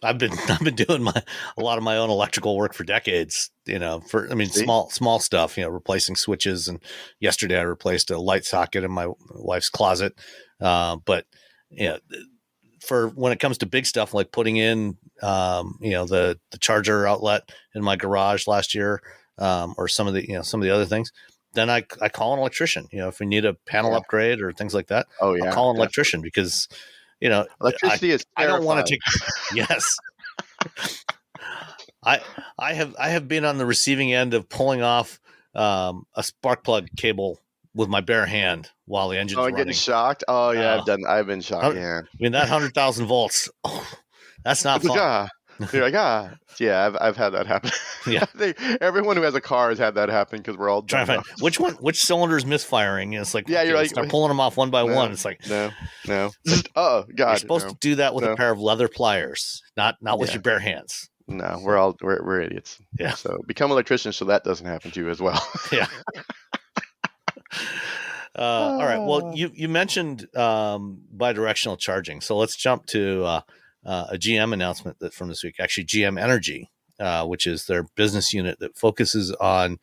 I've been doing a lot of my own electrical work for decades. Small stuff. Replacing switches, and yesterday I replaced a light socket in my wife's closet. But for when it comes to big stuff like putting in, the charger outlet in my garage last year, or some of the other things, then I call an electrician. If we need a panel upgrade or things like that, I'll call an electrician, because electricity is terrifying. I don't want to take. Yes. I have been on the receiving end of pulling off a spark plug cable with my bare hand while the engine's running. Getting shocked. Oh yeah, I've been shocked. Yeah. I mean, that 100,000 volts. Oh, that's not fun. You're like, I've had that happen. Yeah. Everyone who has a car has had that happen, because we're all trying to find which cylinder is misfiring. It's like, you're like, start pulling them off one by one. It's like, no. Oh God, you're supposed to do that with a pair of leather pliers, not with your bare hands. No, we're idiots. Yeah. So become electricians so that doesn't happen to you as well. Yeah. All right. Well, you mentioned bidirectional charging, so let's jump to a GM announcement from this week. Actually, GM Energy, which is their business unit that focuses on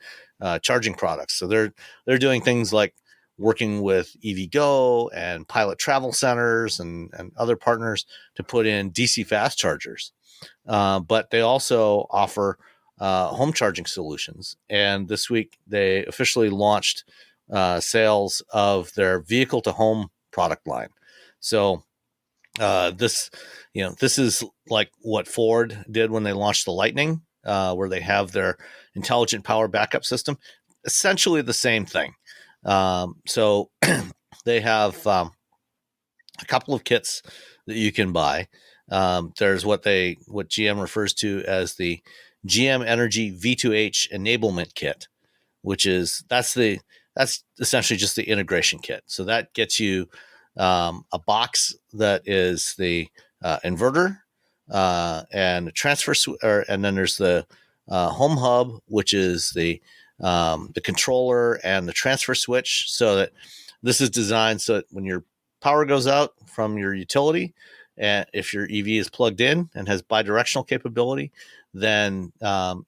charging products. So they're doing things like working with EVgo and Pilot Travel Centers and other partners to put in DC fast chargers. But they also offer home charging solutions. And this week they officially launched sales of their vehicle to home product line. So this is like what Ford did when they launched the Lightning, where they have their intelligent power backup system. Essentially the same thing. So they have a couple of kits that you can buy. There's what GM refers to as the GM Energy V2H enablement kit, which is that's essentially just the integration kit. So that gets you a box that is the inverter and a transfer, and then there's the home hub, which is the controller and the transfer switch. So that this is designed so that when your power goes out from your utility, and if your EV is plugged in and has bidirectional capability, then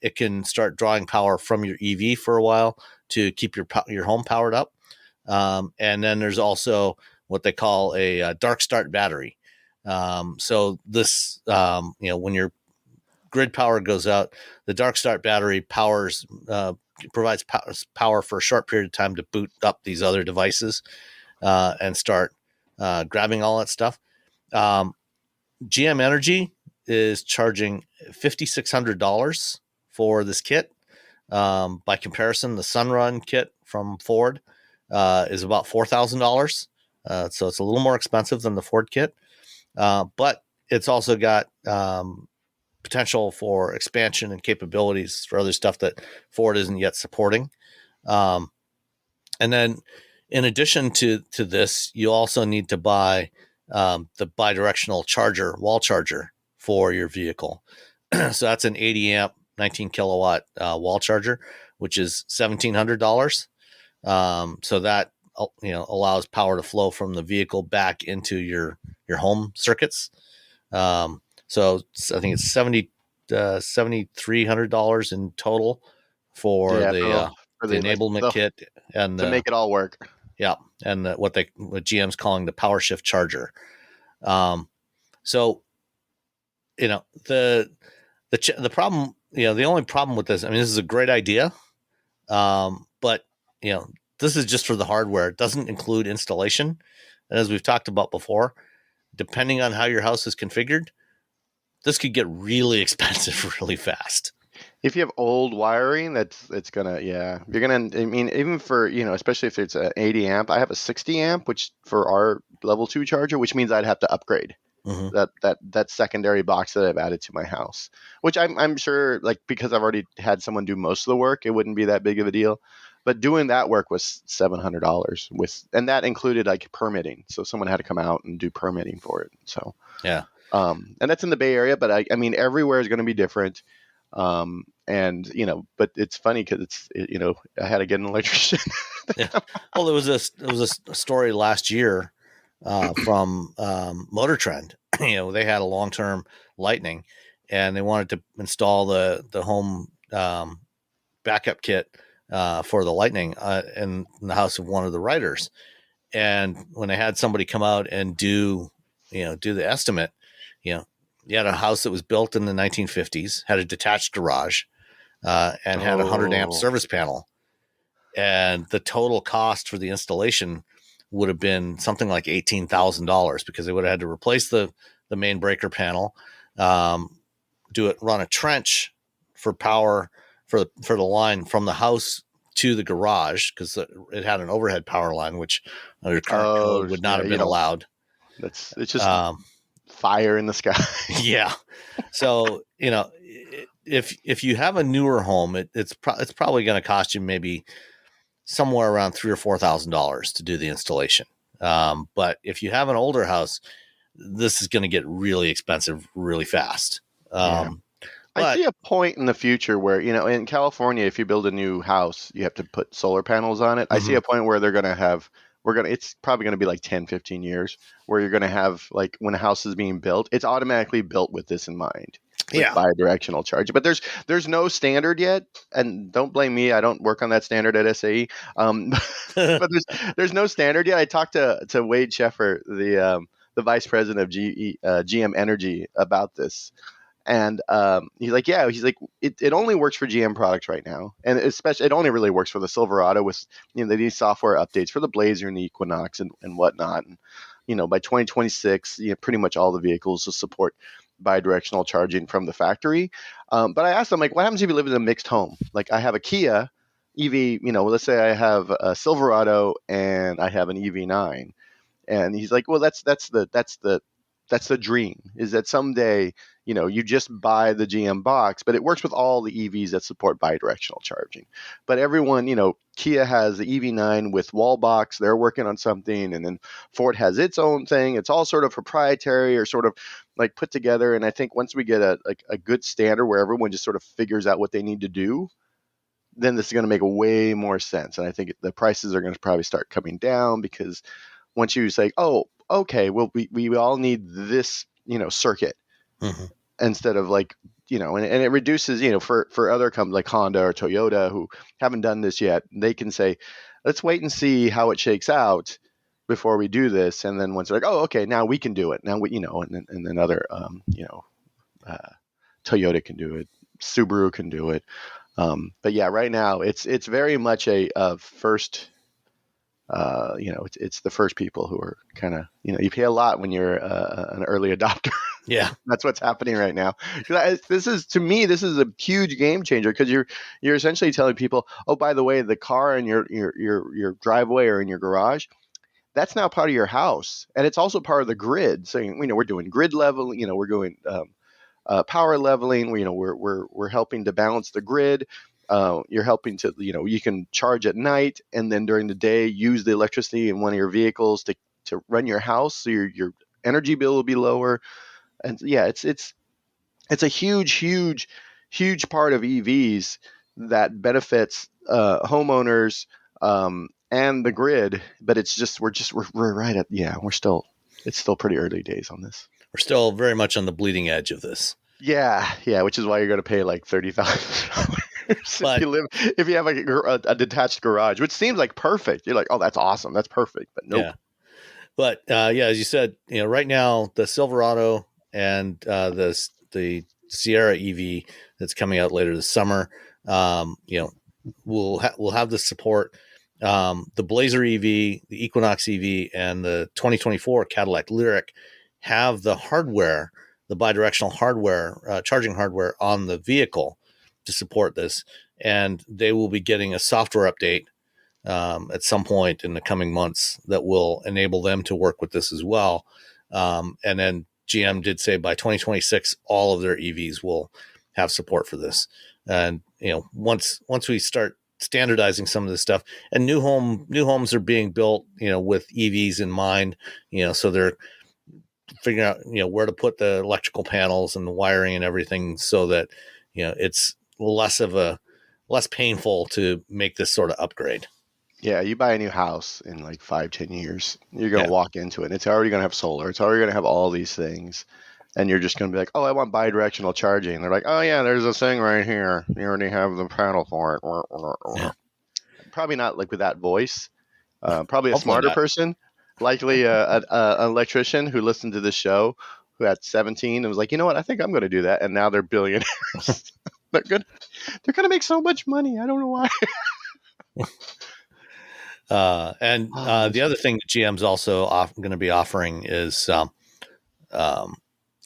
it can start drawing power from your EV for a while to keep your home powered up. And then there's also what they call a dark start battery. So this, when your grid power goes out, the dark start battery provides power for a short period of time to boot up these other devices and start grabbing all that stuff. GM Energy is charging $5,600 for this kit. By comparison, the Sunrun kit from Ford is about $4,000. So it's a little more expensive than the Ford kit, but it's also got potential for expansion and capabilities for other stuff that Ford isn't yet supporting. And then in addition to this, you also need to buy the bidirectional wall charger for your vehicle. So that's an 80 amp, 19 kilowatt wall charger, which is $1,700. So that allows power to flow from the vehicle back into your home circuits. So I think it's $7,300 in total for the enablement kit and to make it all work. Yeah, and what GM's calling the power shift charger. So the problem, the only problem with this, I mean, this is a great idea, but this is just for the hardware. It doesn't include installation, and as we've talked about before, depending on how your house is configured, this could get really expensive really fast. If you have old wiring, you're gonna, I mean, even for, especially if it's an 80 amp, I have a 60 amp, which for our level 2 charger, which means I'd have to upgrade that secondary box that I've added to my house, which I'm sure, like, because I've already had someone do most of the work, it wouldn't be that big of a deal. But doing that work was $700 and that included like permitting. So someone had to come out and do permitting for it. So, yeah. And that's in the Bay Area, but I mean, everywhere is going to be different. And but it's funny because I had to get an electrician. Yeah. Well, there was a story last year from Motor Trend. They had a long-term Lightning, and they wanted to install the home backup kit for the Lightning in the house of one of the writers. And when they had somebody come out and do the estimate, you had a house that was built in the 1950s, had a detached garage, and had a 100 amp service panel. And the total cost for the installation would have been something like $18,000 because they would have had to replace the main breaker panel, run a trench for power for the line from the house to the garage, because it had an overhead power line, which under current code would not have been allowed. It's just fire in the sky. Yeah. So, if you have a newer home, it's probably going to cost you maybe somewhere around $3,000 or $4,000 to do the installation. But if you have an older house, this is going to get really expensive really fast. I see a point in the future where, in California, if you build a new house, you have to put solar panels on it. I see a point where it's probably going to be like 10, 15 years where you're going to have, like, when a house is being built, it's automatically built with this in mind. Yeah. Bidirectional charge. But there's no standard yet. And don't blame me. I don't work on that standard at SAE. But there's no standard yet. I talked to Wade Sheffer, the vice president of GM Energy, about this. And he's like, yeah, he's like, it only works for GM products right now, and especially it only really works for the Silverado with they need software updates for the Blazer and the Equinox and whatnot. And by 2026, pretty much all the vehicles will support bi-directional charging from the factory. But I asked him, like, what happens if you live in a mixed home? Like, I have a Kia EV, let's say I have a Silverado and I have an EV9, and he's like, well, that's the dream, is that someday you just buy the GM box, but it works with all the EVs that support bi-directional charging. But everyone, Kia has the EV9 with wall box, they're working on something, and then Ford has its own thing. It's all sort of proprietary or sort of like put together. And I think once we get a good standard where everyone just sort of figures out what they need to do, then this is going to make way more sense. And I think the prices are going to probably start coming down, because once you say, oh, okay, well, we all need this, circuit, Mm-hmm. instead of like, and it reduces, for other companies like Honda or Toyota who haven't done this yet, they can say, let's wait and see how it shakes out before we do this. And then once they're like, oh, okay, now we can do it. Now we, and then other, Toyota can do it. Subaru can do it. But yeah, right now it's very much a first. It's the first people who are kind of, you pay a lot when you're an early adopter. Yeah. That's what's happening right now. This is a huge game changer, because you're essentially telling people, oh, by the way, the car in your driveway or in your garage, that's now part of your house, and it's also part of the grid. So we're doing grid level, we're doing power leveling. We're helping to balance the grid. You're helping to, you can charge at night, and then during the day use the electricity in one of your vehicles to run your house, so your energy bill will be lower. And yeah, it's a huge part of EVs that benefits homeowners, and the grid. But it's just we're right at, it's still pretty early days on this. We're still very much on the bleeding edge of this. Yeah, which is why you're going to pay like $30,000 if you have a detached garage, which seems like perfect. You're like, oh, that's awesome, that's perfect, but nope. Yeah. But as you said, right now the Silverado and the Sierra EV that's coming out later this summer, we'll have the support. The Blazer EV, the Equinox EV, and the 2024 Cadillac Lyriq have the hardware, the bidirectional hardware, charging hardware on the vehicle to support this, and they will be getting a software update at some point in the coming months that will enable them to work with this as well. And then GM did say by 2026, all of their EVs will have support for this. And once we start standardizing some of this stuff, and new homes are being built, with EVs in mind, so they're figuring out, where to put the electrical panels and the wiring and everything, so that, it's less painful to make this sort of upgrade. Yeah, you buy a new house in like 5-10 years, you're going to walk into it, and it's already going to have solar. It's already going to have all these things. And you're just going to be like, oh, I want bi-directional charging. And they're like, oh, yeah, there's a thing right here. You already have the panel for it. Yeah. Probably not like with that voice. Probably a Hopefully smarter not. person. Likely an electrician who listened to this show, who at 17 and was like, you know what, I think I'm going to do that. And now they're billionaires. They're going to make so much money. I don't know why. The other thing that GM's also going to be offering is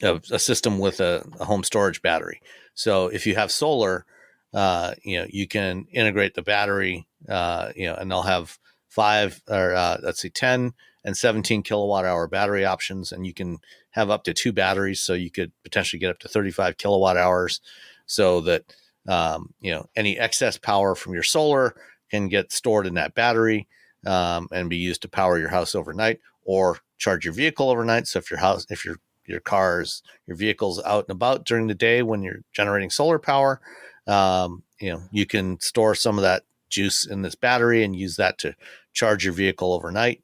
a system with a home storage battery. So if you have solar, you can integrate the battery, and they'll have 10 and 17 kilowatt hour battery options, and you can have up to 2 batteries. So you could potentially get up to 35 kilowatt hours, so that, any excess power from your solar can get stored in that battery, and be used to power your house overnight, or charge your vehicle overnight. So if your vehicle's out and about during the day when you're generating solar power, you can store some of that juice in this battery and use that to charge your vehicle overnight.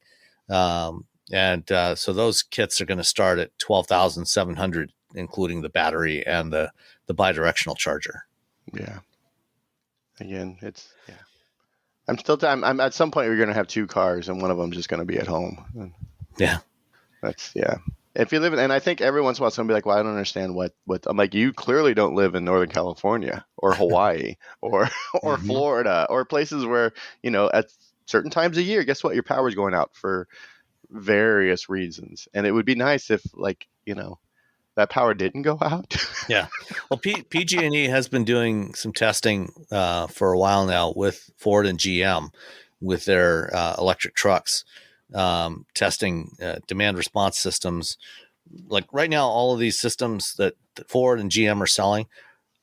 So those kits are going to start at $12,700, including the battery and the bidirectional charger. Yeah. Again, I'm at some point we're going to have 2 cars, and one of them just going to be at home. Yeah. That's If you live in, and I think every once in a while someone will be like, well, I don't understand what I'm like, you clearly don't live in Northern California or Hawaii or or Mm-hmm. Florida or places where, at certain times of year, guess what? Your power's going out for various reasons. And it would be nice if, like, that power didn't go out. Yeah. Well, PG&E has been doing some testing for a while now with Ford and GM with their electric trucks, testing demand response systems. Like right now, all of these systems that Ford and GM are selling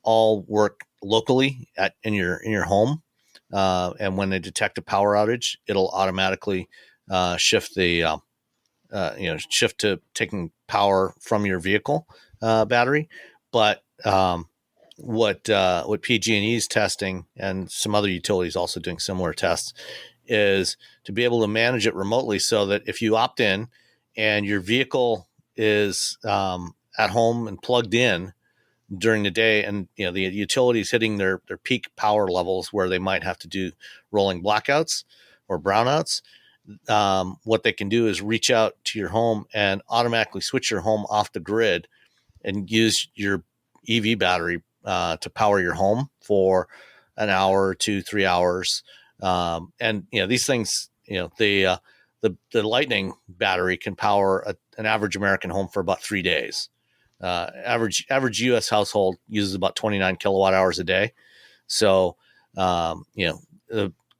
all work locally in your home, and when they detect a power outage, it'll automatically shift shift to taking power from your vehicle battery. But what PG&E is testing, and some other utilities also doing similar tests, is to be able to manage it remotely, so that if you opt in and your vehicle is at home and plugged in during the day, and the utilities hitting their peak power levels where they might have to do rolling blackouts or brownouts, what they can do is reach out to your home and automatically switch your home off the grid and use your EV battery to power your home for an hour, 2-3 hours. And these things, the Lightning battery can power an average American home for about 3 days. Average U.S. household uses about 29 kilowatt hours a day. So,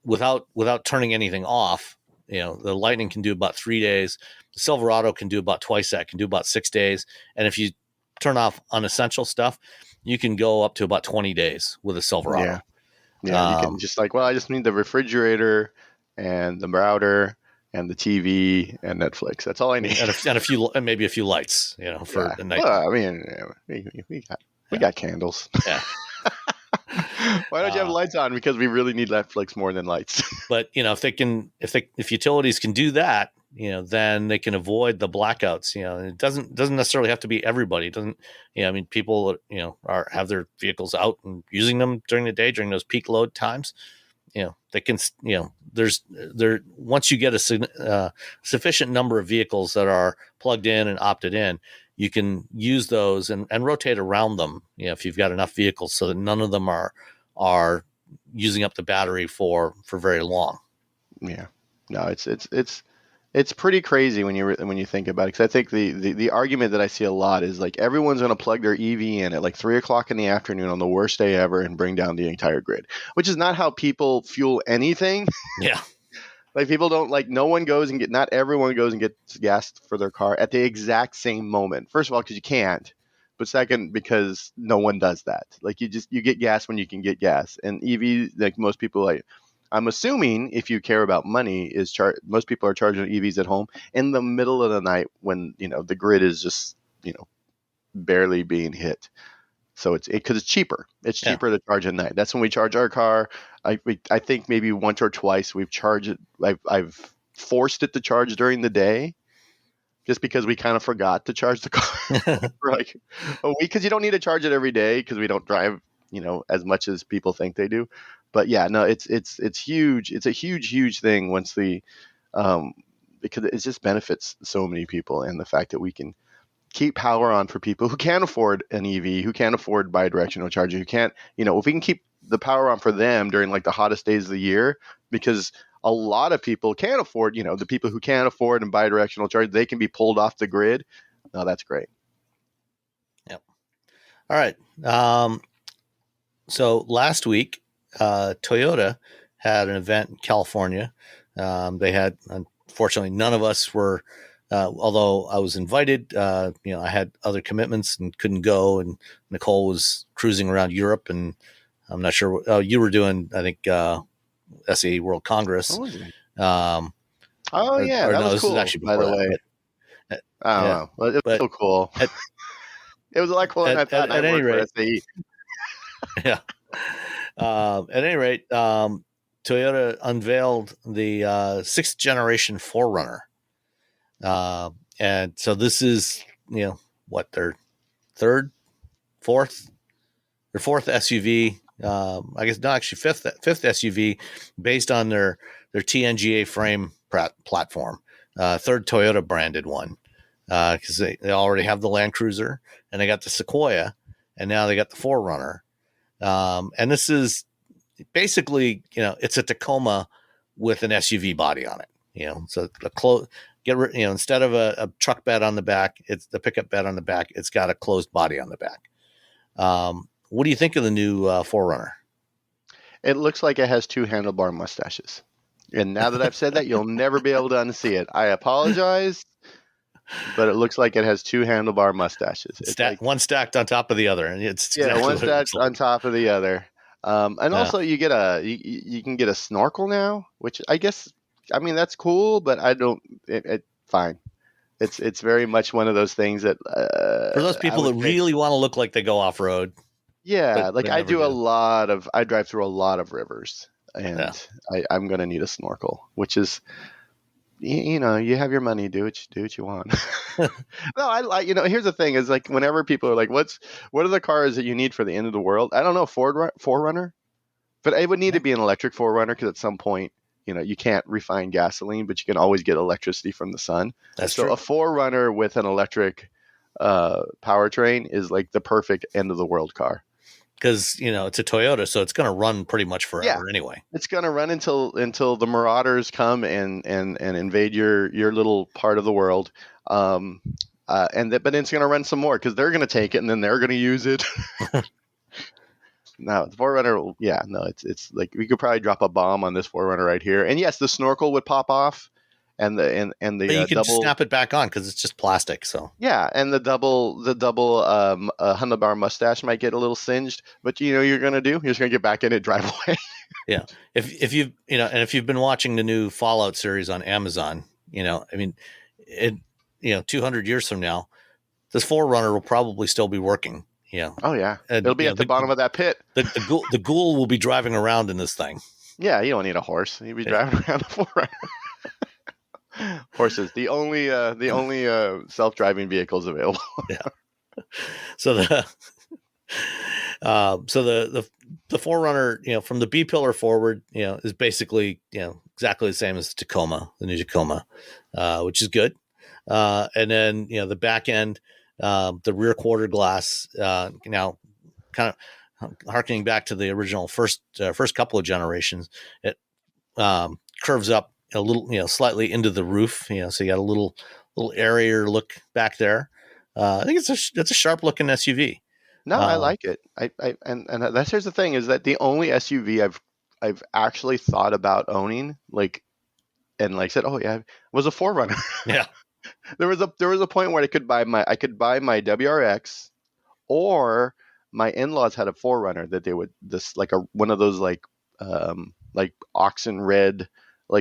without turning anything off, the Lightning can do about 3 days. The Silverado can do about twice that, can do about 6 days. And if you turn off unessential stuff, you can go up to about 20 days with a Silverado. Yeah. Yeah. You can just like, well, I just need the refrigerator and the router and the TV and Netflix. That's all I need. and maybe a few lights, for the night. Well, I mean, we got candles. Yeah. Why don't you have lights on? Because we really need Netflix more than lights. But if utilities can do that, then they can avoid the blackouts. It doesn't necessarily have to be everybody. It doesn't. I mean, people have their vehicles out and using them during the day during those peak load times. They can. Once you get a sufficient number of vehicles that are plugged in and opted in, you can use those and rotate around them. If you've got enough vehicles, so that none of them are using up the battery for very long. Yeah, no, it's pretty crazy when you think about it. Because I think the argument that I see a lot is like everyone's going to plug their EV in at like 3 o'clock in the afternoon on the worst day ever and bring down the entire grid, which is not how people fuel anything. Yeah. Like people don't not everyone goes and gets gas for their car at the exact same moment. First of all, because you can't, but second, because no one does that. Like you get gas when you can get gas, and EV, like most people, like I'm assuming if you care about money, most people are charging EVs at home in the middle of the night when the grid is just barely being hit. So because it's cheaper. It's cheaper to charge at night. That's when we charge our car. I think maybe once or twice we've charged it. I've forced it to charge during the day, just because we kind of forgot to charge the car for like a week. Because you don't need to charge it every day because we don't drive as much as people think they do. But yeah, no, it's huge. It's a huge thing once because it just benefits so many people, and the fact that we can keep power on for people who can't afford an EV, who can't afford bi-directional charging, who can't, if we can keep the power on for them during like the hottest days of the year, because a lot of people can't afford, the people who can't afford and bi-directional charge, they can be pulled off the grid. No, that's great. Yep. All right. So last week, Toyota had an event in California. They had, unfortunately, none of us were, although I was invited, I had other commitments and couldn't go. And Nicole was cruising around Europe, and I'm not sure what you were doing. I think SAE World Congress. Oh, that was cool. This is actually by the way. That, I don't know. Well, it was so cool. It was a lot cooler than I thought. At any rate, SAE. Yeah. At any rate, Toyota unveiled the 6th generation 4Runner. And so this is, their fourth SUV. I guess not actually fifth SUV based on their TNGA frame platform. Third Toyota branded one. because they already have the Land Cruiser and they got the Sequoia, and now they got the 4Runner. And this is basically, it's a Tacoma with an SUV body on it. So instead of a truck bed on the back, it's the pickup bed on the back. It's got a closed body on the back. What do you think of the new 4Runner? It looks like it has 2 handlebar mustaches. And now that I've said that, you'll never be able to unsee it. I apologize, but it looks like it has 2 handlebar mustaches. It's like, one stacked on top of the other, and it's exactly one what it stacked looks on top of the other. And also you get you can get a snorkel now, which I guess, that's cool, but I don't. Fine. It's very much one of those things that for those people that really want to look like they go off road. Yeah, like I drive through a lot of rivers, and I'm gonna need a snorkel, which is, you have your money, do what you want. No, I like, here's the thing is, like, whenever people are like, what are the cars that you need for the end of the world? I don't know, 4Runner, but it would need to be an electric 4Runner, because at some point, you can't refine gasoline, but you can always get electricity from the sun. That's true. A 4Runner with an electric powertrain is like the perfect end of the world car. Because it's a Toyota, so it's going to run pretty much forever anyway. It's going to run until the marauders come and invade your little part of the world, but it's going to run some more, because they're going to take it and then they're going to use it. No, the 4Runner, it's like we could probably drop a bomb on this 4Runner right here, and yes, the snorkel would pop off, and the but you can just snap it back on because it's just plastic. So and the double handlebar mustache might get a little singed, but you're gonna get back in it, drive away. Yeah, if you've been watching the new Fallout series on Amazon, 200 years from now, this 4Runner will probably still be working. Oh yeah, and, it'll be at the bottom of that pit. The ghoul will be driving around in this thing. Yeah, you don't need a horse. You'll be driving around a 4Runner. Horses, the only self-driving vehicles available. Yeah. So the 4Runner, from the B pillar forward, is basically exactly the same as the Tacoma, the new Tacoma, which is good. And then the back end, the rear quarter glass, now kind of harkening back to the original first couple of generations, it curves up a little, slightly into the roof, so you got a little airier look back there. I think it's a sharp looking SUV. No, I like it. Here's the thing is that the only SUV I've actually thought about owning, said, oh yeah, was a 4Runner. Yeah. There was a point where I could buy my WRX, or my in-laws had a 4Runner that they would one of those oxen red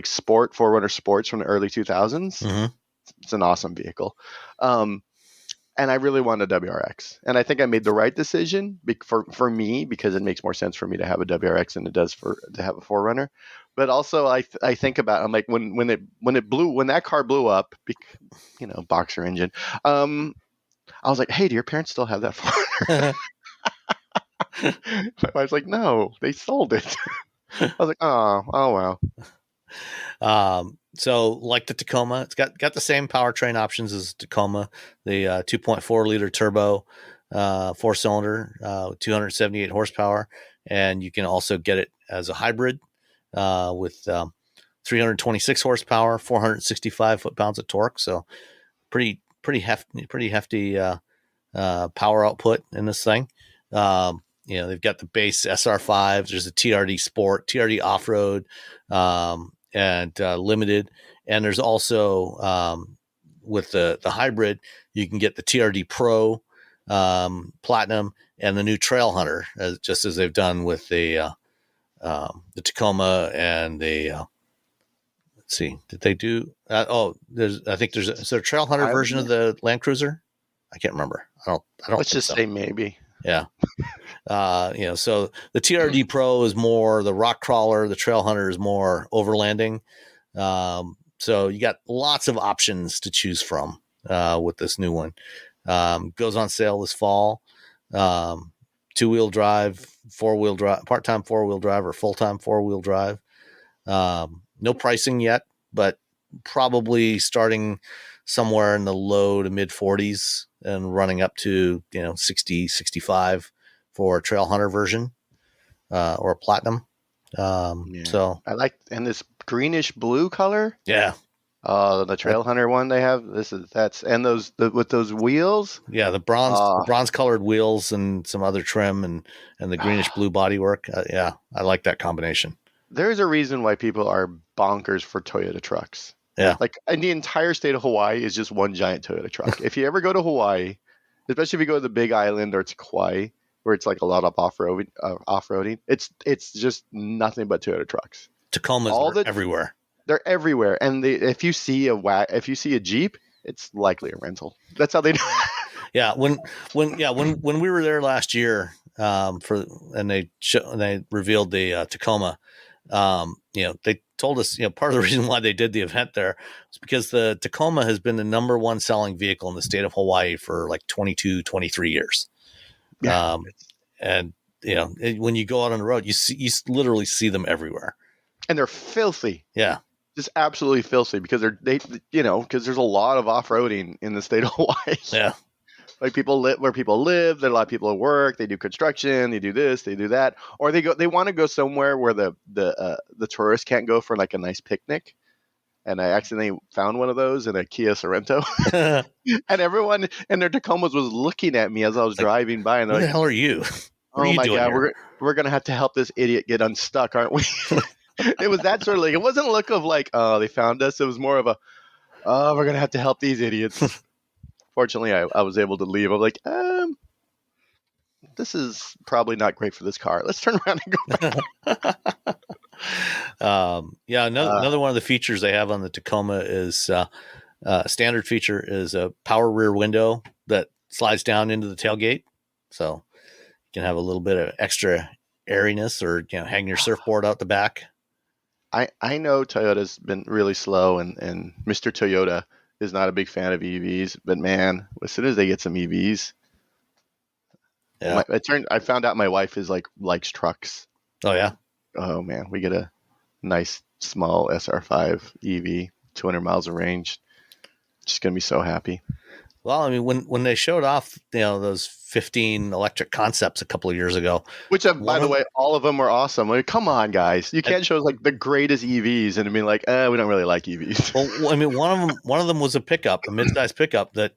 sport 4Runner sports from the early 2000s. Mm-hmm. It's an awesome vehicle. And I really wanted a WRX, and I think I made the right decision for me, because it makes more sense for me to have a WRX than it does to have a 4Runner. But also, I think about, I'm like, when that car blew up, boxer engine. I was like, hey, do your parents still have that 4Runner? My wife's like, no, they sold it. I was like, oh wow. So like the Tacoma, it's got the same powertrain options as the Tacoma, the 2.4 liter turbo, 4-cylinder, 278 horsepower. And you can also get it as a hybrid, with 326 horsepower, 465 foot-pounds of torque. So pretty hefty power output in this thing. They've got the base SR5. There's a TRD Sport, TRD Off-Road, and Limited. And there's also, with the hybrid, you can get the TRD Pro, Platinum, and the new Trail Hunter, just as they've done with the Tacoma and the let's see, did they do is there a Trail Hunter version of the Land Cruiser? I can't remember. I don't Let's just say maybe. Yeah. So the TRD Pro is more the rock crawler, the Trail Hunter is more overlanding. So you got lots of options to choose from with this new one. Goes on sale this fall. 2-wheel drive, 4-wheel drive, part-time 4-wheel drive, or full-time 4-wheel drive. No pricing yet, but probably starting somewhere in the low to mid 40s and running up to 60, 65 for a Trail Hunter version or a Platinum. Yeah. So I like, and this greenish blue color. yeah, The Trail Hunter one they have. And with those wheels. yeah, the bronze colored wheels and some other trim and the greenish blue bodywork. Yeah, I like that combination. There's a reason why people are bonkers for Toyota trucks. Yeah. Like, and the entire state of Hawaii is just one giant Toyota truck. If you ever go to Hawaii, especially if you go to the Big Island or to Kauai, where it's like a lot of off-roading, it's just nothing but Toyota trucks. Tacomas are everywhere. They're everywhere, and if you see a Jeep, it's likely a rental. That's how they do. Yeah, when we were there last year, they revealed the Tacoma. They told us, part of the reason why they did the event there was because the Tacoma has been the number one selling vehicle in the state of Hawaii for like 22, 23 years. Yeah. And when you go out on the road, you literally see them everywhere, and they're filthy. Yeah. Just absolutely filthy because because there's a lot of off-roading in the state of Hawaii. Yeah. Like people live where people live. There are a lot of people at work. They do construction. They do this. They do that. Or they want to go somewhere where the tourists can't go for like a nice picnic. And I accidentally found one of those in a Kia Sorento. And everyone in their Tacomas was looking at me as I was driving by. And who the hell are you? What oh are you my doing God, here? we're gonna have to help this idiot get unstuck, aren't we? It was that sort of like, it wasn't a look of like, oh, they found us. It was more of a, oh, we're gonna have to help these idiots. Fortunately, I was able to leave. I'm like, this is probably not great for this car. Let's turn around and go back. Another one of the features they have on the Tacoma is standard feature is a power rear window that slides down into the tailgate, so you can have a little bit of extra airiness, or hang your surfboard out the back. I know Toyota's been really slow, and Mr. Toyota is not a big fan of EVs, but man, as soon as they get some EVs, yeah. I found out my wife likes trucks. Oh yeah. Oh man, we get a nice small SR5 EV, 200 miles of range. Just gonna be so happy. Well, I mean, when they showed off, those 15 electric concepts a couple of years ago, which by the way, all of them were awesome. I mean, come on, guys, you can't show us like the greatest EVs and be like, we don't really like EVs. Well, I mean, one of them was a mid-size pickup that,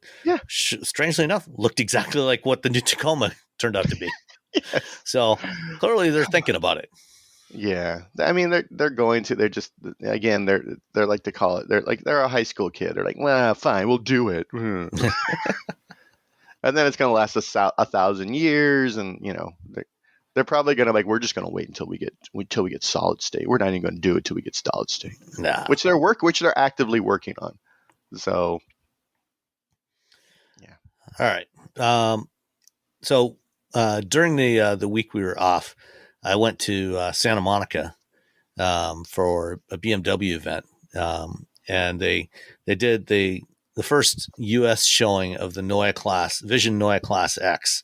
strangely enough, looked exactly like what the new Tacoma turned out to be. Yes. So clearly, they're thinking about it. Yeah, I mean, they're going to. They're just, again, they're like to call it. They're a high school kid. They're like, well, fine, we'll do it. And then it's going to last us 1,000 years, and they're probably going to we're just going to wait until we get solid state. We're not even going to do it till we get solid state. Nah. Which they're actively working on. So, yeah. All right. So during the week we were off, I went to Santa Monica for a BMW event, and they did the first U.S. showing of the Neue Vision Neue Class X,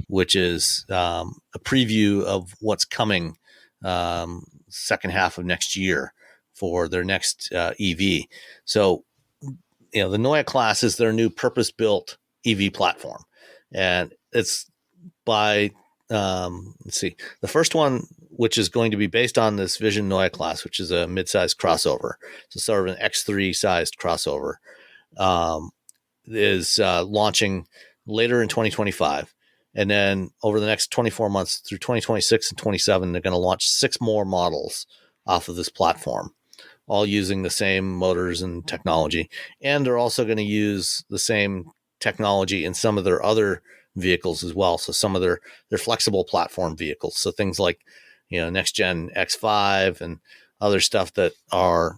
which is a preview of what's coming second half of next year for their next EV. So, the Neue Class is their new purpose-built EV platform, and it's by let's see, the first one, which is going to be based on this Vision Neue Class, which is a mid-sized crossover, so sort of an X3 sized crossover, is launching later in 2025. And then over the next 24 months through 2026 and 27, they're going to launch 6 more models off of this platform, all using the same motors and technology. And they're also going to use the same technology in some of their other vehicles as well. So some of their flexible platform vehicles. So things like, next gen X5 and other stuff that are,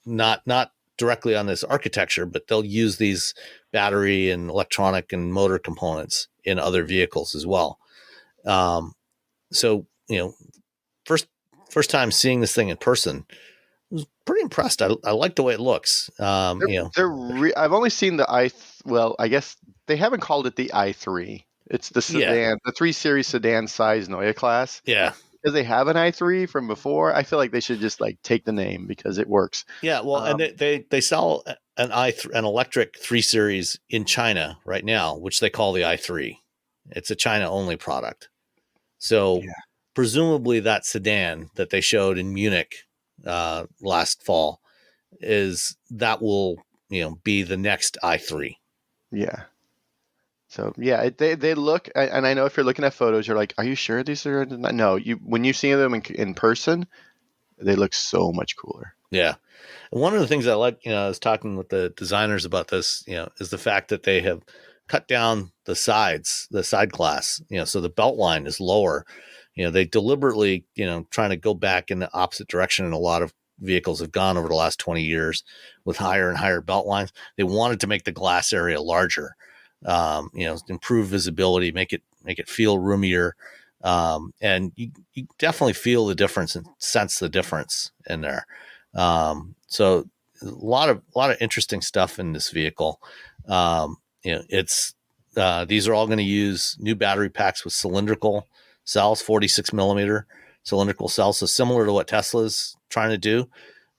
not directly on this architecture, but they'll use these battery and electronic and motor components in other vehicles as well. So, first time seeing this thing in person, I was pretty impressed. I like the way it looks. I've only seen I guess they haven't called it the i3. It's the sedan, the 3 Series sedan size Neue Class. Yeah. because they have an i3 from before. I feel like they should just like take the name because it works. Yeah, well, and they sell an electric 3 Series in China right now, which they call the i3. It's a China only product. So Yeah, presumably that sedan that they showed in Munich last fall will be the next i3. yeah. So yeah, they look, and I know if you're looking at photos, you're like, are you sure these are? No, you when you see them in person, they look so much cooler. Yeah. And one of the things I like, I was talking with the designers about this, is the fact that they have cut down the side glass, so the belt line is lower. They deliberately, trying to go back in the opposite direction. And a lot of vehicles have gone over the last 20 years with higher and higher belt lines. They wanted to make the glass area larger, improve visibility, make it feel roomier. And you definitely feel the difference and sense the difference in there. So a lot of interesting stuff in this vehicle. It's these are all going to use new battery packs with cylindrical cells, 46 millimeter cylindrical cells, so similar to what Tesla's trying to do.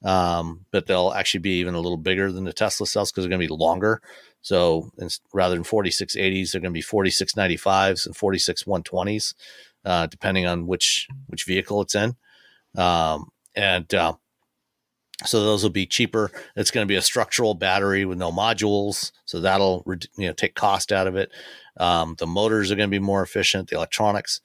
But they'll actually be even a little bigger than the Tesla cells because they're going to be longer. So rather than 4680s, they're going to be 4695s and 46 120s, depending on which vehicle it's in. And so those will be cheaper. It's going to be a structural battery with no modules, so that'll take cost out of it. The motors are going to be more efficient, the electronics,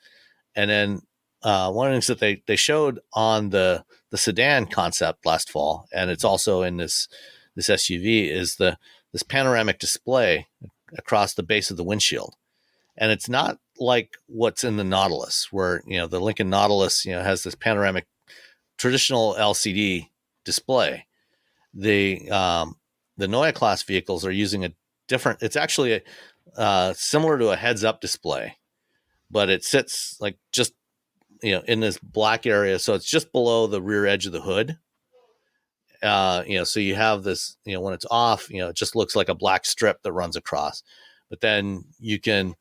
and then one of the things that they showed on the sedan concept last fall, and it's also in this SUV, is this panoramic display across the base of the windshield, and it's not like what's in the Nautilus, where the Lincoln Nautilus has this panoramic traditional LCD display. The Neue class vehicles are using a different. It's actually similar to a heads-up display, but it sits like just in this black area, so it's just below the rear edge of the hood. So you have this, when it's off, it just looks like a black strip that runs across. But then you can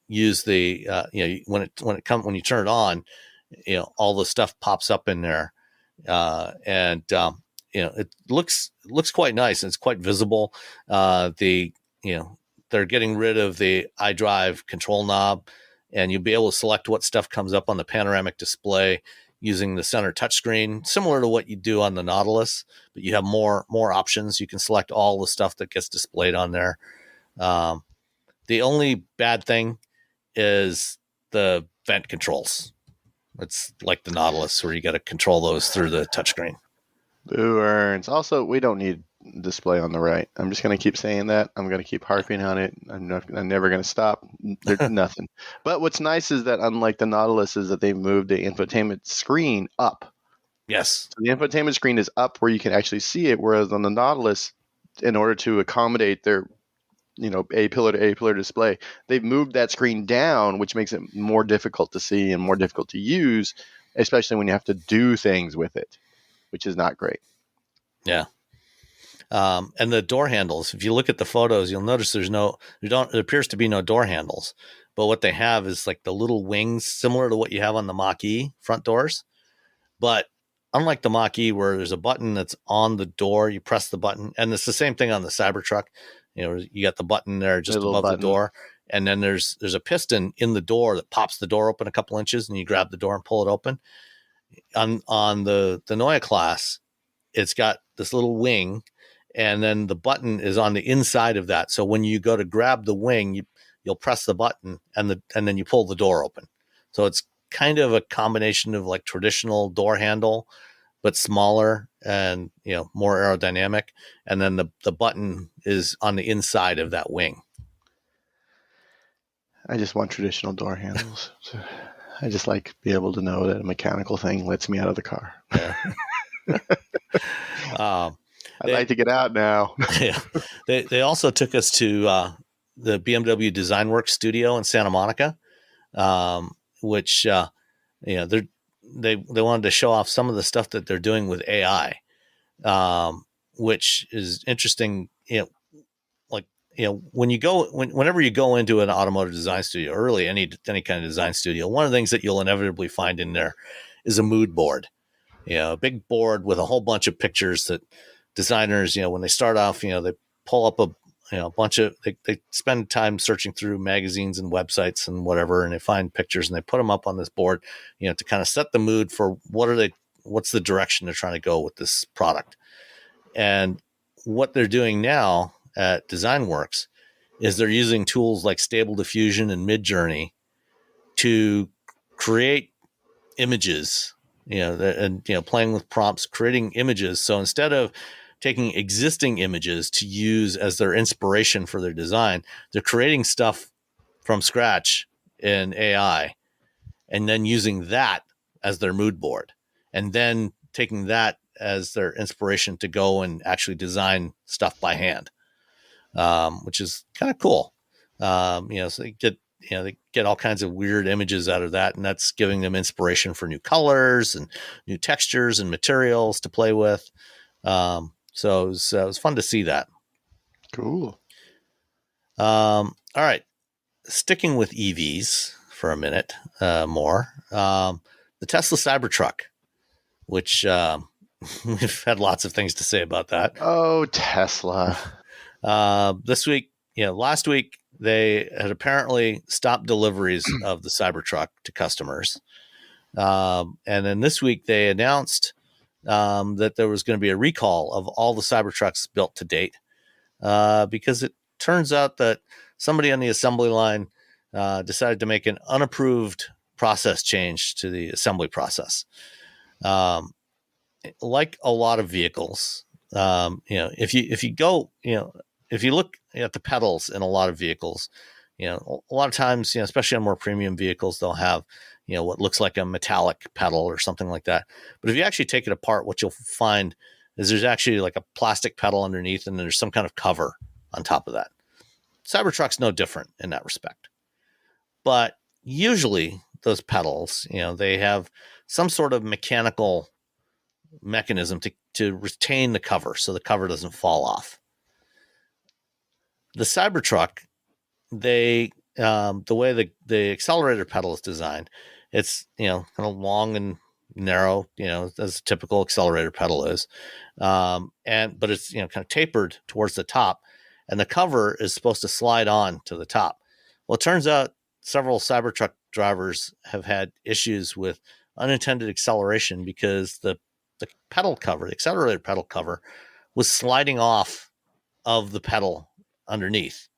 use the, when you turn it on, all the stuff pops up in there, and it looks quite nice. And it's quite visible. They're getting rid of the iDrive control knob, and you'll be able to select what stuff comes up on the panoramic display using the center touchscreen, similar to what you do on the Nautilus, but you have more options. You can select all the stuff that gets displayed on there. The only bad thing is the vent controls. It's like the Nautilus, where you got to control those through the touchscreen. Boo earns. Also, we don't need display on the right. I'm just going to keep saying that. I'm going to keep harping on it. I'm never going to stop. There's nothing. But what's nice is that unlike the Nautilus, is that they moved the infotainment screen up. Yes. So the infotainment screen is up where you can actually see it, whereas on the Nautilus, in order to accommodate their A pillar to A pillar display, they've moved that screen down, which makes it more difficult to see and more difficult to use, especially when you have to do things with it, which is not great. Yeah. And the door handles, if you look at the photos, you'll notice it appears to be no door handles, but what they have is like the little wings similar to what you have on the Mach-E front doors. But unlike the Mach-E, where there's a button that's on the door, you press the button, and it's the same thing on the Cybertruck. You got the button there just above the door, and then there's a piston in the door that pops the door open a couple inches, and you grab the door and pull it open. On the Neue class, it's got this little wing, and then the button is on the inside of that. So when you go to grab the wing, you'll press the button, and then you pull the door open. So it's kind of a combination of like traditional door handle, but smaller and more aerodynamic. And then the button is on the inside of that wing. I just want traditional door handles. So I just like to be able to know that a mechanical thing lets me out of the car. Yeah. I'd like to get out now. Yeah. They also took us to the BMW Designworks studio in Santa Monica, which they wanted to show off some of the stuff that they're doing with AI, which is interesting. Like whenever you go into an automotive design studio, or really any kind of design studio, one of the things that you'll inevitably find in there is a mood board. A big board with a whole bunch of pictures that designers, when they start off, they pull up a bunch of, they spend time searching through magazines and websites and whatever, and they find pictures and they put them up on this board, to kind of set the mood for what's the direction they're trying to go with this product. And what they're doing now at Designworks is they're using tools like Stable Diffusion and Midjourney to create images, playing with prompts, creating images. So instead of taking existing images to use as their inspiration for their design, they're creating stuff from scratch in AI and then using that as their mood board, and then taking that as their inspiration to go and actually design stuff by hand, which is kind of cool. So they get all kinds of weird images out of that, and that's giving them inspiration for new colors and new textures and materials to play with. So it was fun to see that. Cool. All right. Sticking with EVs for a minute more. The Tesla Cybertruck, which we've had lots of things to say about that. Oh, Tesla. This week, last week, they had apparently stopped deliveries of the Cybertruck to customers. And then this week, they announced that there was going to be a recall of all the Cybertrucks built to date, because it turns out that somebody on the assembly line decided to make an unapproved process change to the assembly process. Like a lot of vehicles, if you look at the pedals in a lot of vehicles, a lot of times, especially on more premium vehicles, they'll have what looks like a metallic pedal or something like that. But if you actually take it apart, what you'll find is there's actually like a plastic pedal underneath, and then there's some kind of cover on top of that. Cybertruck's no different in that respect. But usually those pedals, they have some sort of mechanical mechanism to retain the cover so the cover doesn't fall off. The Cybertruck, the way the accelerator pedal is designed, it's kind of long and narrow, as a typical accelerator pedal is, but it's kind of tapered towards the top, and the cover is supposed to slide on to the top. Well, it turns out several Cybertruck drivers have had issues with unintended acceleration because the pedal cover, the accelerator pedal cover, was sliding off of the pedal underneath.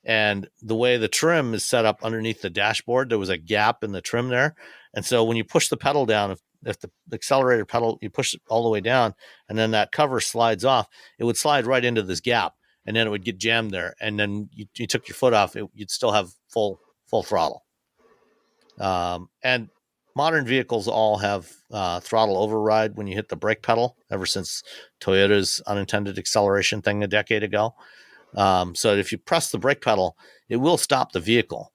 And the way the trim is set up underneath the dashboard, there was a gap in the trim there. And so when you push the pedal down, if the accelerator pedal, you push it all the way down, and then that cover slides off, it would slide right into this gap, and then it would get jammed there. And then you took your foot off, you'd still have full throttle. And modern vehicles all have throttle override when you hit the brake pedal, ever since Toyota's unintended acceleration thing a decade ago. So if you press the brake pedal, it will stop the vehicle.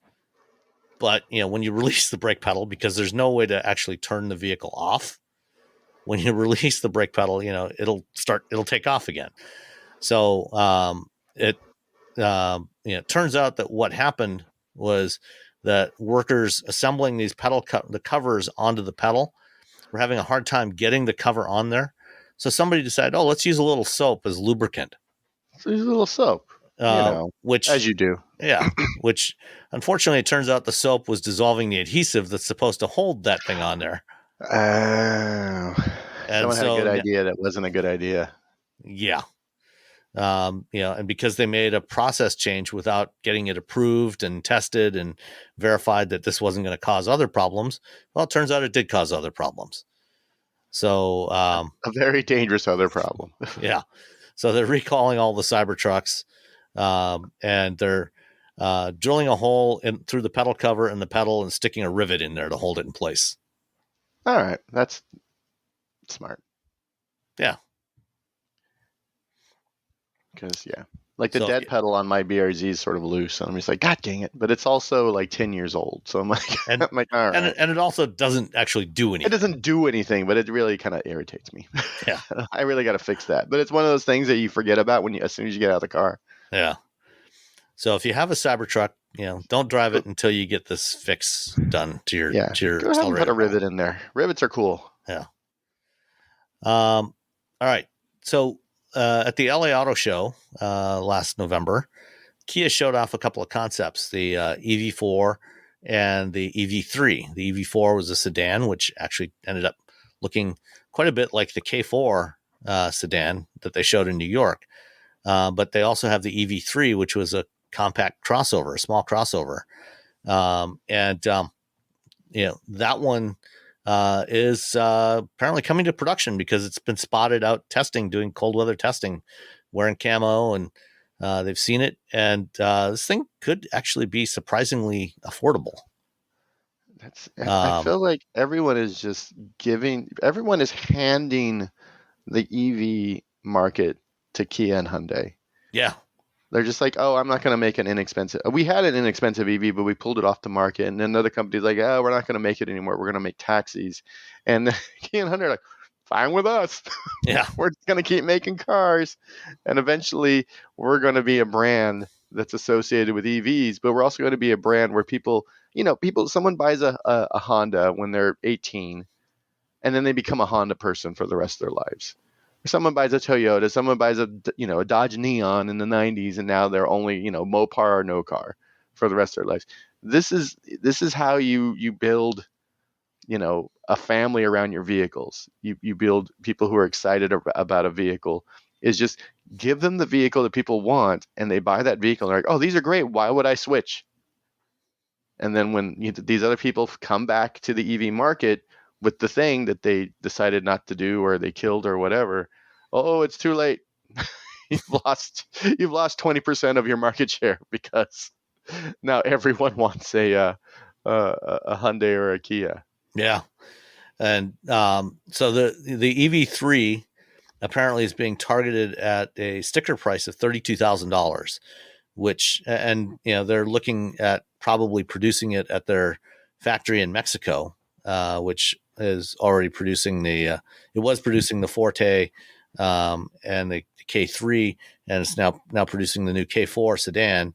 But, when you release the brake pedal, because there's no way to actually turn the vehicle off, when you release the brake pedal, it'll take off again. So it turns out that what happened was that workers assembling these the covers onto the pedal were having a hard time getting the cover on there. So somebody decided, let's use a little soap as lubricant. So use a little soap, which, as you do. Yeah, which unfortunately it turns out the soap was dissolving the adhesive that's supposed to hold that thing on there. Oh, someone had a good idea that wasn't a good idea. Yeah. And because they made a process change without getting it approved and tested and verified that this wasn't going to cause other problems, well, it turns out it did cause other problems. So a very dangerous other problem. Yeah. So they're recalling all the Cybertrucks, and they're drilling a hole through the pedal cover and the pedal and sticking a rivet in there to hold it in place. All right. That's smart. Yeah. Because, like the dead pedal on my BRZ is sort of loose. And I'm just like, God dang it. But it's also like 10 years old. So I'm like, all right. And it also doesn't actually do anything. It doesn't do anything, but it really kind of irritates me. Yeah. I really got to fix that. But it's one of those things that you forget about as soon as you get out of the car. Yeah. So if you have a Cybertruck, don't drive it until you get this fix done to your Yeah, go ahead and put accelerator a rivet in there. Rivets are cool. pedal. Yeah. All right. So at the LA Auto Show last November, Kia showed off a couple of concepts: the EV4 and the EV3. The EV4 was a sedan, which actually ended up looking quite a bit like the K4 sedan that they showed in New York. But they also have the EV3, which was a compact crossover, a small crossover. That one is apparently coming to production because it's been spotted out testing, doing cold weather testing, wearing camo, and they've seen it. And this thing could actually be surprisingly affordable. I feel like everyone is handing the EV market to Kia and Hyundai. Yeah. They're just like, oh, I'm not going to make an inexpensive. We had an inexpensive EV, but we pulled it off the market. And then another company's like, oh, we're not going to make it anymore. We're going to make taxis. And Kia and Hyundai are like, fine with us. Yeah. We're just going to keep making cars. And eventually we're going to be a brand that's associated with EVs, but we're also going to be a brand where someone buys a Honda when they're 18 and then they become a Honda person for the rest of their lives. Someone buys a Toyota, someone buys a Dodge Neon in the 90s, and now they're only Mopar or no car for the rest of their lives. This is how you build a family around your vehicles. You build people who are excited about a vehicle. Is just give them the vehicle that people want, and they buy that vehicle and they're like, oh, these are great, why would I switch? And then when these other people come back to the EV market with the thing that they decided not to do or they killed or whatever, oh, it's too late. You've lost 20% of your market share because now everyone wants a Hyundai or a Kia. Yeah. And so the EV3 apparently is being targeted at a sticker price of $32,000, which, and they're looking at probably producing it at their factory in Mexico, which is already producing it was producing the Forte and the K3, and it's now producing the new K4 sedan.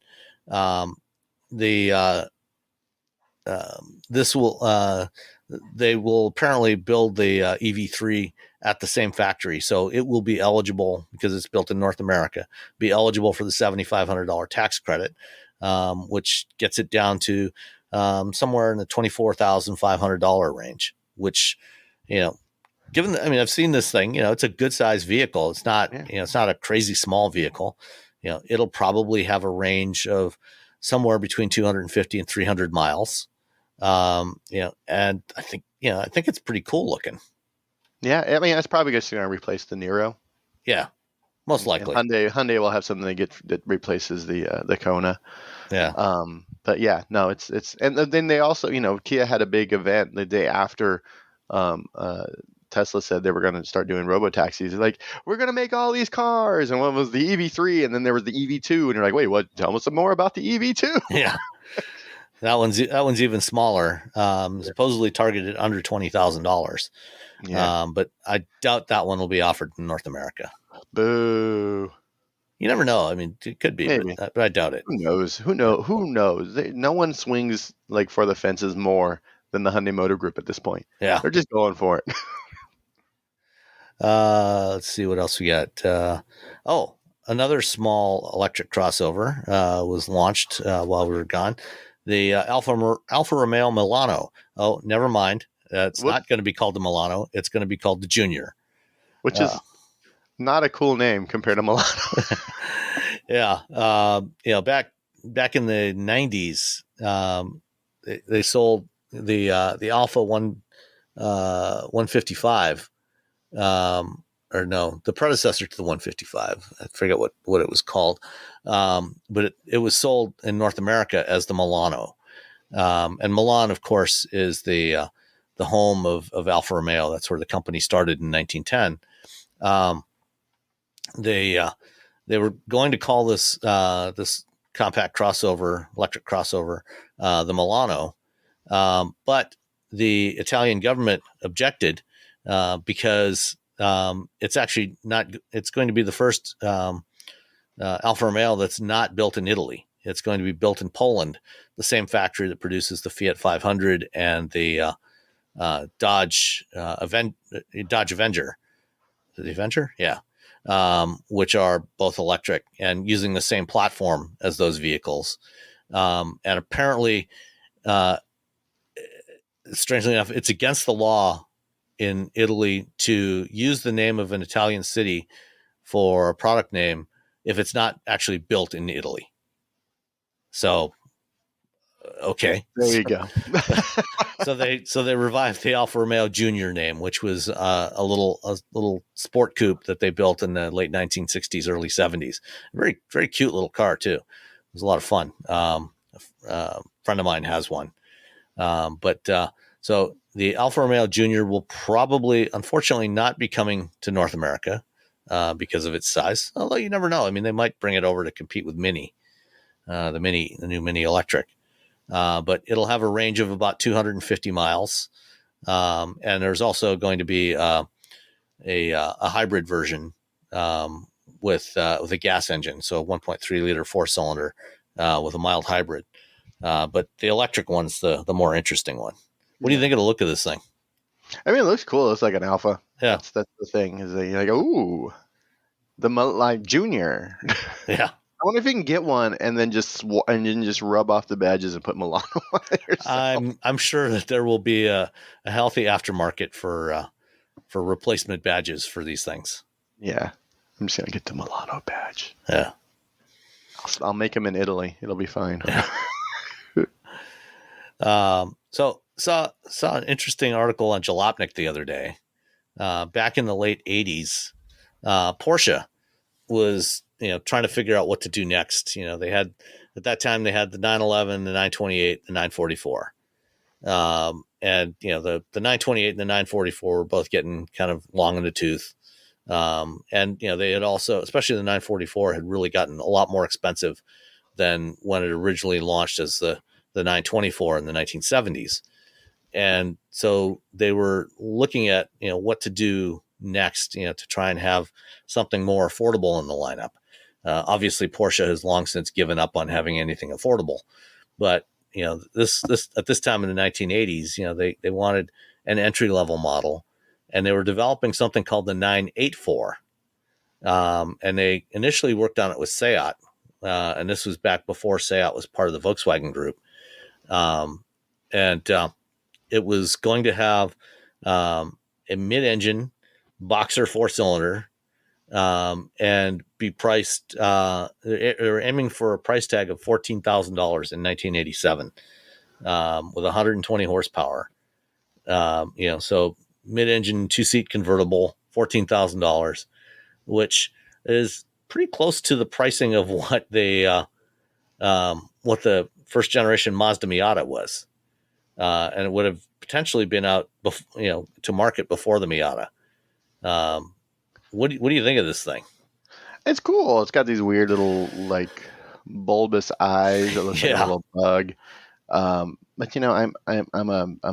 They will apparently build the EV3 at the same factory, so it will be eligible, because it's built in North America, be eligible for the $7,500 tax credit, which gets it down to somewhere in the $24,500 range, which, I've seen this thing, it's a good sized vehicle. It's not, it's not a crazy small vehicle. It'll probably have a range of somewhere between 250 and 300 miles. And I think it's pretty cool looking. Yeah. I mean, that's probably just going to replace the Nero. Yeah. Most likely. Hyundai will have something that replaces the Kona. Yeah. But yeah, no, it's, and then they also, Kia had a big event the day after, Tesla said they were going to start doing robo-taxis. They're like, we're going to make all these cars. And one was the EV3, and then there was the EV2. And you're like, wait, what? Tell us some more about the EV2. Yeah. That one's even smaller. Supposedly targeted under $20,000. Yeah. But I doubt that one will be offered in North America. Boo. You never know. I mean, it could be, but I doubt it. Who knows? Who knows? No one swings like for the fences more than the Hyundai Motor Group at this point. Yeah. They're just going for it. Let's see what else we got. Another small electric crossover was launched while we were gone. The Alfa Romeo Milano. Oh, never mind. It's not going to be called the Milano. It's going to be called the Junior, which is not a cool name compared to Milano. Yeah. Back in the 90s, they sold the Alfa 155. The predecessor to the 155. I forget what it was called. But it was sold in North America as the Milano. And Milan, of course, is the home of Alfa Romeo. That's where the company started in 1910. They were going to call this compact crossover, electric crossover, the Milano. But the Italian government objected because it's actually not. It's going to be the first Alfa Romeo that's not built in Italy. It's going to be built in Poland, the same factory that produces the Fiat 500 and the Dodge Avenger. The Avenger, yeah, which are both electric and using the same platform as those vehicles. And apparently, strangely enough, it's against the law in Italy to use the name of an Italian city for a product name if it's not actually built in Italy. So, okay, There you go. so they revived the Alfa Romeo Junior name, which was a little sport coupe that they built in the late 1960s, early 70s. Very very cute little car too. It was a lot of fun. A friend of mine has one. So the Alfa Romeo Junior will probably, unfortunately, not be coming to North America because of its size. Although you never know. I mean, they might bring it over to compete with Mini, the new Mini Electric. But it'll have a range of about 250 miles. And there's also going to be a hybrid version with a gas engine, so a 1.3 liter 4-cylinder with a mild hybrid. But the electric one's the more interesting one. What do you think of the look of this thing? I mean, it looks cool. It's like an Alpha. Yeah, that's the thing. Is that you're like, ooh, like Junior. yeah. I wonder if you can get one and then just rub off the badges and put Milano on it yourself. I'm sure that there will be a healthy aftermarket for replacement badges for these things. Yeah, I'm just gonna get the Milano badge. Yeah, I'll make them in Italy. It'll be fine. Yeah. So saw an interesting article on Jalopnik the other day. Back in the late 80s, Porsche was trying to figure out what to do next. They had at that time they had the 911, the 928, the 944, and the 928 and the 944 were both getting kind of long in the tooth. And they had also, especially the 944, had really gotten a lot more expensive than when it originally launched as the 924 in the 1970s. And so they were looking at, what to do next, to try and have something more affordable in the lineup. Obviously, Porsche has long since given up on having anything affordable. But, this at this time in the 1980s, they wanted an entry-level model. And they were developing something called the 984. And they initially worked on it with Seat. And this was back before Seat was part of the Volkswagen group. It was going to have a mid-engine boxer 4-cylinder and be priced. They were aiming for a price tag of $14,000 in 1987 with 120 horsepower. So mid-engine 2-seat convertible, $14,000, which is pretty close to the pricing of what the first generation Mazda Miata was. And it would have potentially been out, to market before the Miata. What do you think of this thing? It's cool. It's got these weird little like bulbous eyes. It looks like a little bug. But I'm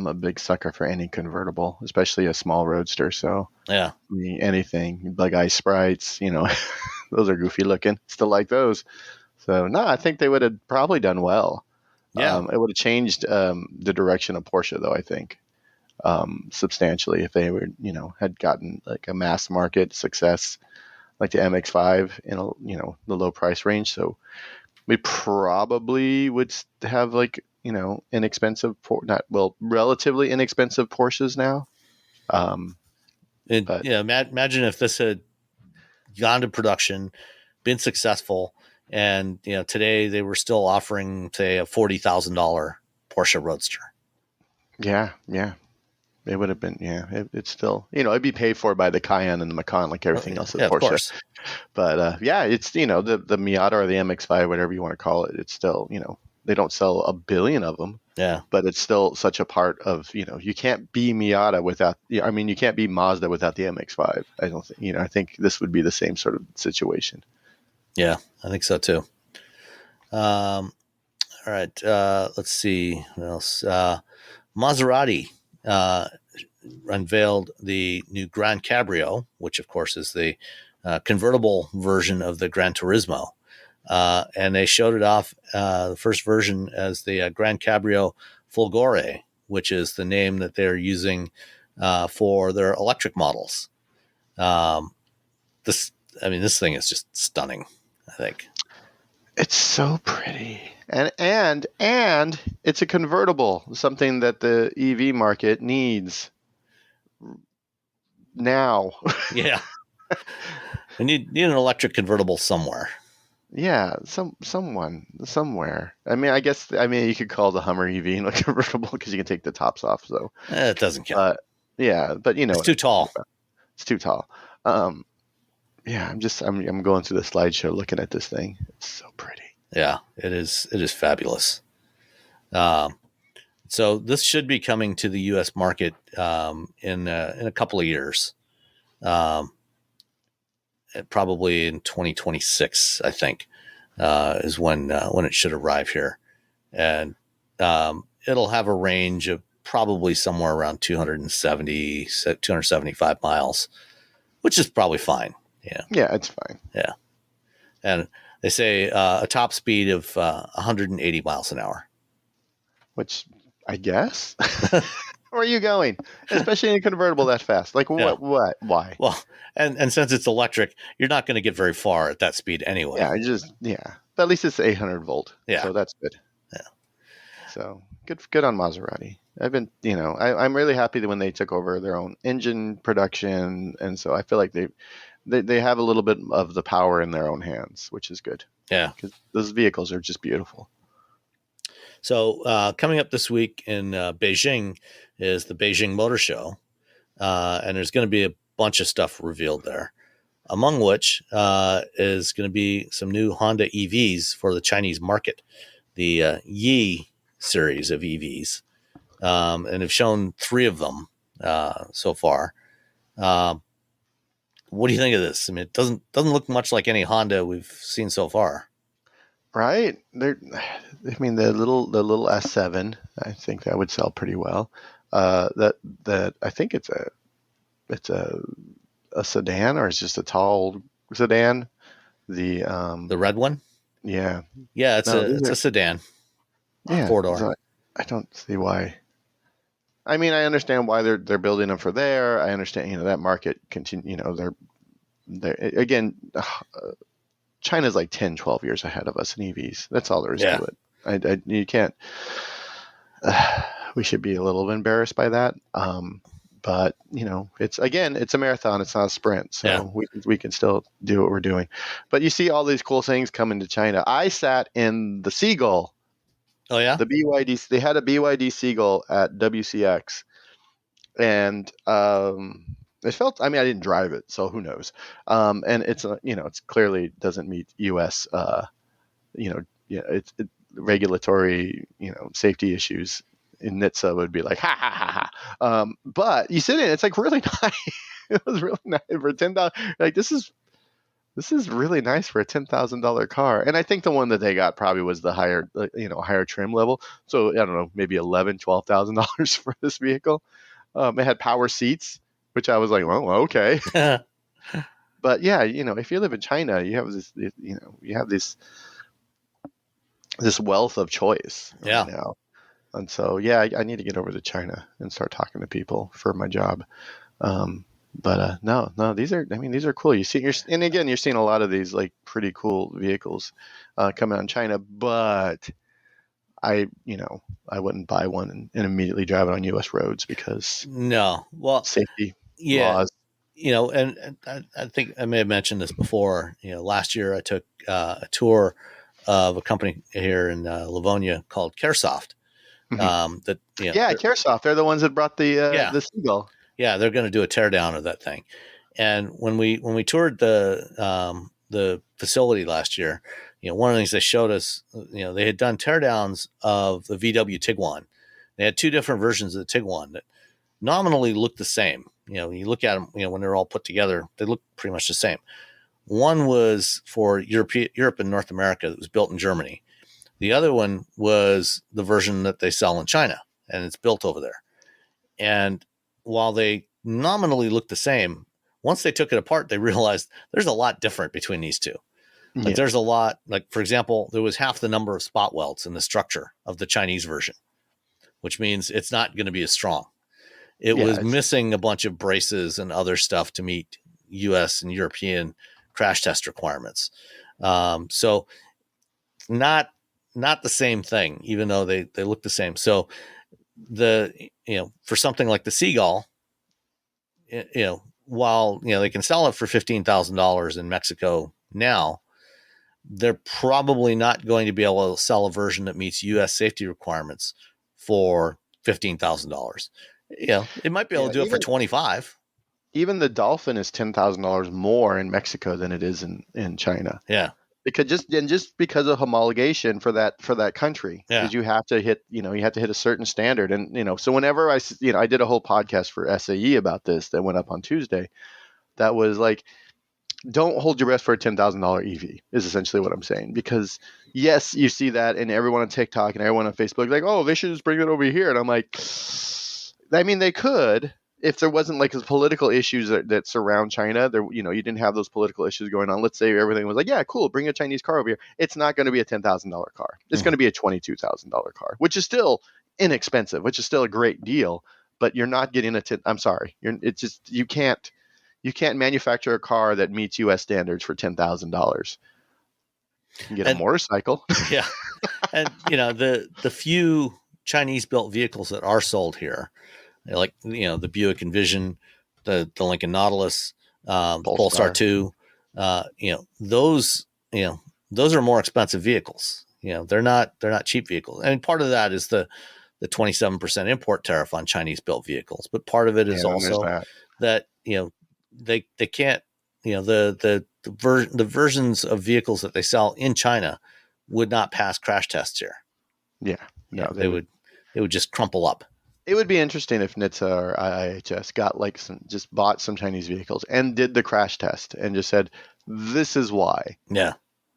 a big sucker for any convertible, especially a small roadster. So yeah, anything bug eye sprites, those are goofy looking. Still like those. So no, I think they would have probably done well. Yeah, it would have changed the direction of Porsche, though, I think, substantially if they were, had gotten like a mass market success like the MX-5 in the low price range. So we probably would have like inexpensive, relatively inexpensive Porsches now. But imagine if this had gone to production, been successful. And, today they were still offering, say, a $40,000 Porsche Roadster. Yeah. It would have been, it's still, it'd be paid for by the Cayenne and the Macan like everything else at Porsche. Of course. But, it's, the Miata or the MX-5, whatever you want to call it, it's still, they don't sell a billion of them. Yeah. But it's still such a part of, you can't be Miata without, you can't be Mazda without the MX-5. I don't think, I think this would be the same sort of situation. Yeah, I think so too. All right. Let's see what else. Maserati unveiled the new Gran Cabrio, which of course is the convertible version of the Gran Turismo. and they showed it off, the first version, as the Gran Cabrio Folgore, which is the name that they're using for their electric models. This thing is just stunning, I think. It's so pretty. And it's a convertible, something that the EV market needs now. Yeah. We need an electric convertible somewhere. Yeah, somewhere. I guess you could call the Hummer EV a convertible because you can take the tops off. So It doesn't count. yeah, but you know It's too tall. It's too tall. Yeah, I'm going through the slideshow looking at this thing. It's so pretty. Yeah, it is. It is fabulous. So this should be coming to the U.S. market in a couple of years, probably in 2026. I think is when it should arrive here, and it'll have a range of probably somewhere around 275 miles, which is probably fine. Yeah, it's fine. Yeah, and they say a top speed of 180 miles an hour. Which I guess. Where are you going? Especially in a convertible that fast. Like what? Yeah. What? Why? Well, and since it's electric, you're not going to get very far at that speed anyway. Yeah. But at least it's 800 volt. Yeah. So that's good. Yeah. So good on Maserati. I've been, I'm really happy that when they took over their own engine production, and so I feel like they have a little bit of the power in their own hands, which is good. Yeah. Because those vehicles are just beautiful. So coming up this week in Beijing is the Beijing Motor Show, and there's going to be a bunch of stuff revealed there, among which is going to be some new Honda EVs for the Chinese market, the Ye series of EVs, and have shown 3 of them so far. What do you think of this? I mean, it doesn't look much like any Honda we've seen so far. Right? The little S7, I think that would sell pretty well. That I think it's a sedan, or it's just a tall sedan. The red one? Yeah. Yeah, it's a sedan. Yeah. 4-door. So I don't see why. I mean, I understand why they're building them for there. I understand, that market continue, they're again, China's like 10, 12 years ahead of us in EVs. That's all there is to it. You can't, we should be a little embarrassed by that. But it's a marathon. It's not a sprint. So we can still do what we're doing. But you see all these cool things coming to China. I sat in the Seagull. Oh yeah. The BYD. They had a BYD Seagull at WCX, and it felt. I mean, I didn't drive it, so who knows? And it's it's clearly doesn't meet U.S. It's regulatory safety issues. In NHTSA would be like ha ha ha ha. But you sit in it's like really nice. It was really nice for $10. Like this is really nice for a $10,000 car. And I think the one that they got probably was the higher higher trim level. So I don't know, maybe $11,000-$12,000 for this vehicle. It had power seats, which I was like, well, okay. But yeah, if you live in China, you have this this wealth of choice right now. And so, yeah, I need to get over to China and start talking to people for my job. But no, these are cool. You're seeing a lot of these like pretty cool vehicles coming out in China. But I wouldn't buy one and immediately drive it on U.S. roads because safety laws. And I think I may have mentioned this before. Last year I took a tour of a company here in Livonia called CareSoft. CareSoft. They're the ones that brought the Seagull. Yeah, they're going to do a teardown of that thing. And when we toured the facility last year, one of the things they showed us, they had done teardowns of the VW Tiguan. They had 2 different versions of the Tiguan that nominally looked the same. You look at them, when they're all put together, they look pretty much the same. One was for Europe and North America that was built in Germany. The other one was the version that they sell in China, and it's built over there. And while they nominally look the same, once they took it apart, they realized there's a lot different between these 2. Like Yeah. there's a lot, like for example, there was half the number of spot welds in the structure of the Chinese version, which means it's not going to be as strong. It Yeah. was missing a bunch of braces and other stuff to meet US and European crash test requirements. So not the same thing, even though they look the same. So for something like the Seagull, while they can sell it for $15,000 in Mexico now, they're probably not going to be able to sell a version that meets U.S. safety requirements for $15,000. It might be able Yeah. to do it for 25. Even the Dolphin is $10,000 more in Mexico than it is in China. Yeah. Because just because of homologation for that country, Yeah. is you have to hit a certain standard. And so whenever I did a whole podcast for SAE about this that went up on Tuesday, that was like, don't hold your breath for a $10,000 EV is essentially what I'm saying. Because yes, you see that, and everyone on TikTok and everyone on Facebook like, oh, they should just bring it over here. And I'm like, I mean, they could, if there wasn't like the political issues that surround China. There, you didn't have those political issues going on. Let's say everything was like, yeah, cool, bring a Chinese car over here. It's not going to be a $10,000 car. It's going to be a $22,000 car, which is still inexpensive, which is still a great deal. But you're not getting I'm sorry, you can't manufacture a car that meets U.S. standards for $10,000. You can get a motorcycle. Yeah, and the few Chinese built vehicles that are sold here, like the Buick Envision, the Lincoln Nautilus, the Polestar 2, those are more expensive vehicles. They're not cheap vehicles. I mean, part of that is the 27% import tariff on Chinese built vehicles, but part of it is also that they can't, the versions of vehicles that they sell in China would not pass crash tests here. Yeah, no, they would just crumple up. It would be interesting if NHTSA or IIHS got bought some Chinese vehicles and did the crash test and just said, this is why. Yeah.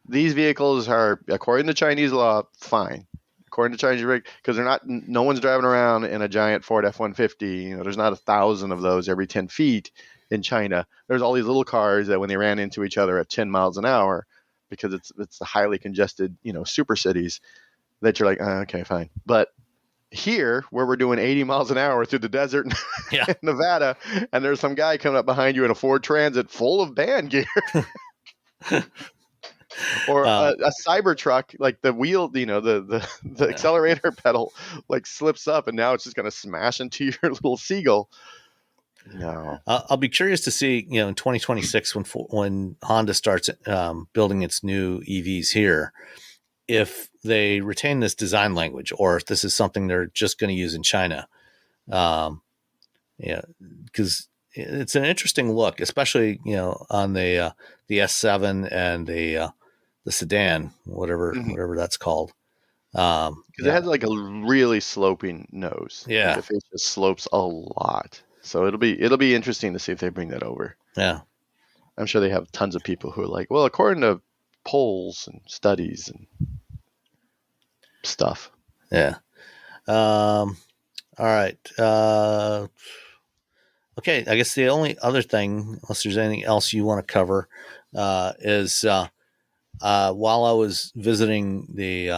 These vehicles are, according to Chinese law, fine. According to Chinese, because no one's driving around in a giant Ford F-150. There's not 1,000 of those every 10 feet in China. There's all these little cars that when they ran into each other at 10 miles an hour, because it's the highly congested, super cities, that you're like, okay, fine. But here, where we're doing 80 miles an hour through the desert in Nevada, and there's some guy coming up behind you in a Ford Transit full of band gear. Or a Cybertruck, like the wheel, the accelerator pedal like slips up, and now it's just going to smash into your little Seagull. No. I'll be curious to see, in 2026 when Honda starts building its new EVs here, if they retain this design language or if this is something they're just going to use in China. Because it's an interesting look, especially, on the S7 and the sedan, whatever that's called. Because it has like a really sloping nose. Yeah. Like the face just slopes a lot. So it'll be interesting to see if they bring that over. Yeah. I'm sure they have tons of people who are like, well, according to polls and studies and stuff. Yeah. All right. Okay. I guess the only other thing, unless there's anything else you want to cover, is while I was visiting the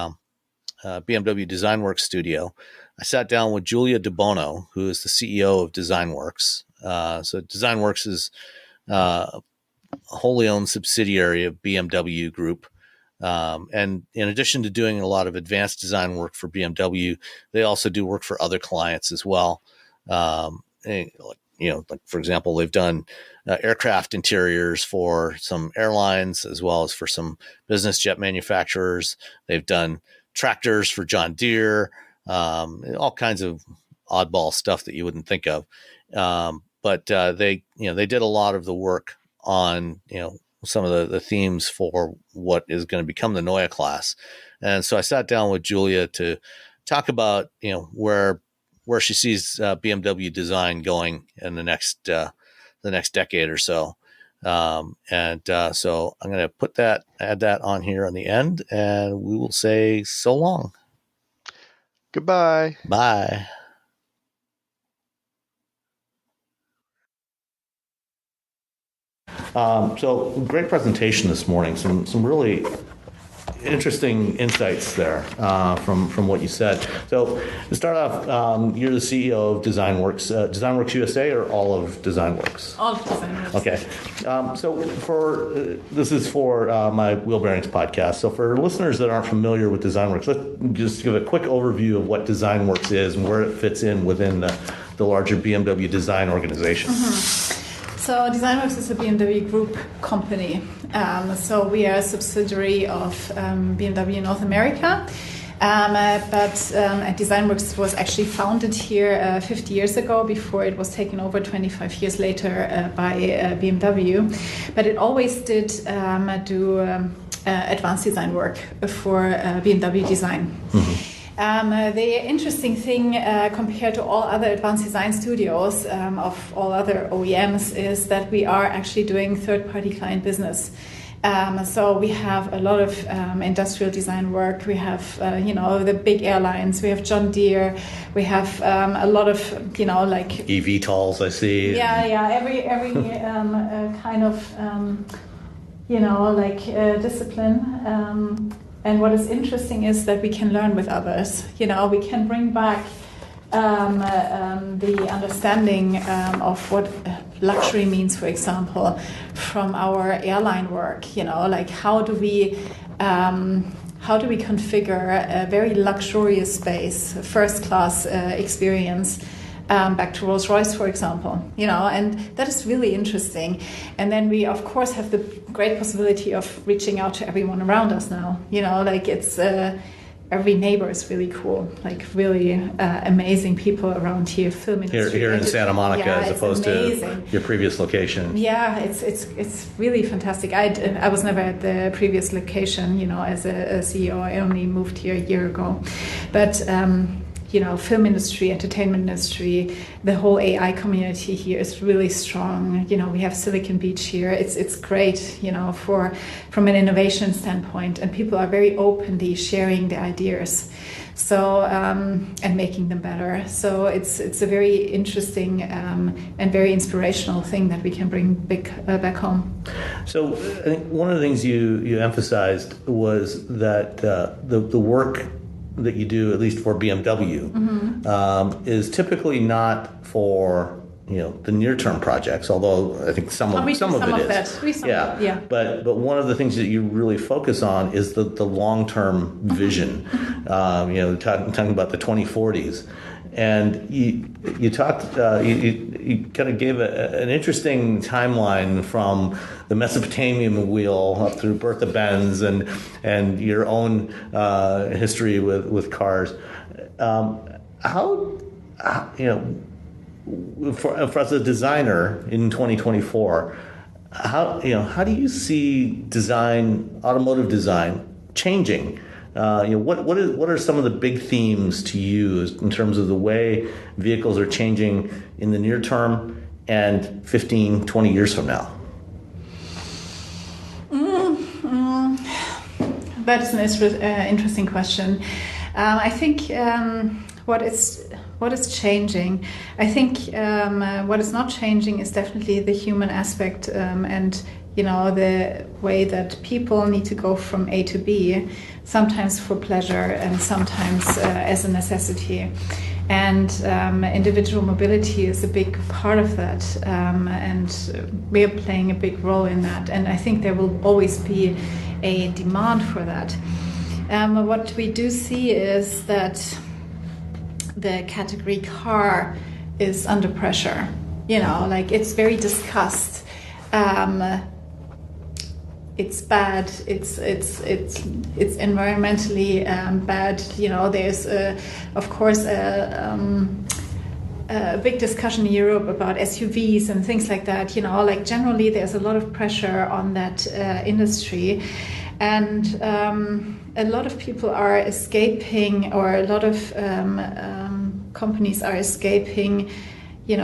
BMW Designworks studio, I sat down with Julia De Bono, who is the CEO of Designworks. So Designworks is a wholly owned subsidiary of BMW Group. And in addition to doing a lot of advanced design work for BMW, they also do work for other clients as well. Like for example, they've done aircraft interiors for some airlines as well as for some business jet manufacturers. They've done tractors for John Deere, all kinds of oddball stuff that you wouldn't think of. But they did a lot of the work on, some of the themes for what is going to become the Neue class. And so I sat down with Julia to talk about, where she sees BMW design going in the next decade or so. So I'm going to add that on here on the end, and we will say so long. Goodbye. Bye. So great presentation this morning. Some really interesting insights there from what you said. So to start off, you're the CEO of Designworks. Designworks USA or all of Designworks? All of Designworks. Okay. So this is for my Wheel Bearings podcast. So for listeners that aren't familiar with Designworks, let's just give a quick overview of what Designworks is and where it fits in within the larger BMW design organization. So Designworks is a BMW Group company. So we are a subsidiary of BMW North America. But Designworks was actually founded here 50 years ago before it was taken over 25 years later by BMW. But it always did do advanced design work for BMW design. The interesting thing compared to all other advanced design studios of all other OEMs is that we are actually doing third-party client business. So we have a lot of industrial design work. We have, the big airlines. We have John Deere. We have a lot of, like eVTOLs, I see. Yeah. Every kind of, discipline. And what is interesting is that we can learn with others. We can bring back the understanding of what luxury means, for example, from our airline work. Like how do we configure a very luxurious space, first class experience back to Rolls-Royce, for example, and that is really interesting. And then we, of course, have the great possibility of reaching out to everyone around us now, it's every neighbor is really cool, like really amazing people around here, film industry. Here in Santa Monica, as opposed to your previous location. Yeah, it's really fantastic. I was never at the previous location, as a CEO. I only moved here a year ago, but film industry, entertainment industry, the whole AI community here is really strong. We have Silicon Beach here. It's great, from an innovation standpoint, and people are very openly sharing the ideas. So and making them better. So it's a very interesting and very inspirational thing that we can bring back home. So I think one of the things you emphasized was that the work that you do, at least for BMW, is typically not for the near-term projects. Although I think some of it is. But one of the things that you really focus on is the long-term vision. Talking about the 2040s, and you talked. You kind of gave an interesting timeline from the Mesopotamian wheel up through Bertha Benz and your own history with cars. For as a designer in 2024, how do you see automotive design changing? What are some of the big themes to you in terms of the way vehicles are changing in the near term and 15, 20 years from now? That is an interesting question. I think what is changing, I think what is not changing is definitely the human aspect and the way that people need to go from A to B, sometimes for pleasure and sometimes as a necessity. And individual mobility is a big part of that, and we're playing a big role in that. And I think there will always be a demand for that. What we do see is that the category car is under pressure. It's very discussed. It's bad. It's environmentally bad. There's of course a big discussion in Europe about SUVs and things like that. Generally there's a lot of pressure on that industry, and a lot of people are escaping, or a lot of companies are escaping.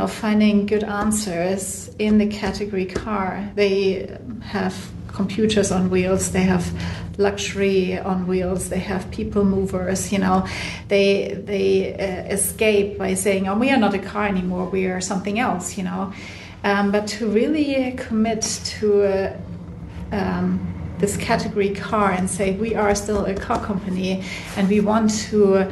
Finding good answers in the category car. They have computers on wheels, they have luxury on wheels, they have people movers. They escape by saying, "Oh, we are not a car anymore, we are something else." but to really commit to this category car and say we are still a car company and we want to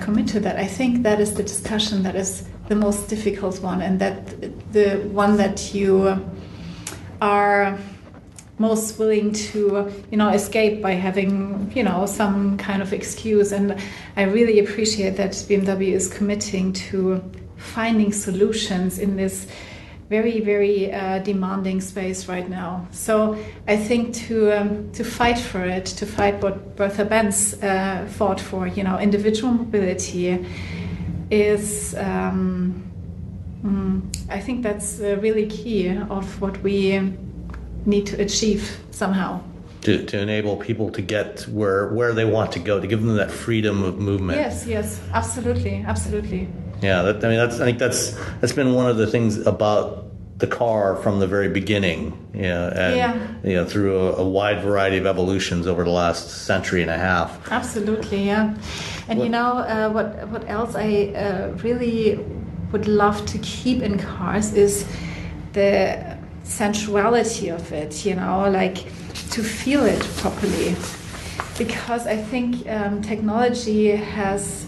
commit to that. I think that is the discussion that is the most difficult one, and that the one that you are most willing to, escape by having, some kind of excuse. And I really appreciate that BMW is committing to finding solutions in this very, very demanding space right now. So I think to fight for it, to fight what Bertha Benz fought for, individual mobility, is I think that's really key of what we need to achieve somehow. To enable people to get where they want to go, to give them that freedom of movement. Yes, absolutely. Yeah, I think that's been one of the things about the car from the very beginning, through a wide variety of evolutions over the last century and a half. Absolutely, yeah. And what else I really would love to keep in cars is the sensuality of it, to feel it properly. Because I think technology has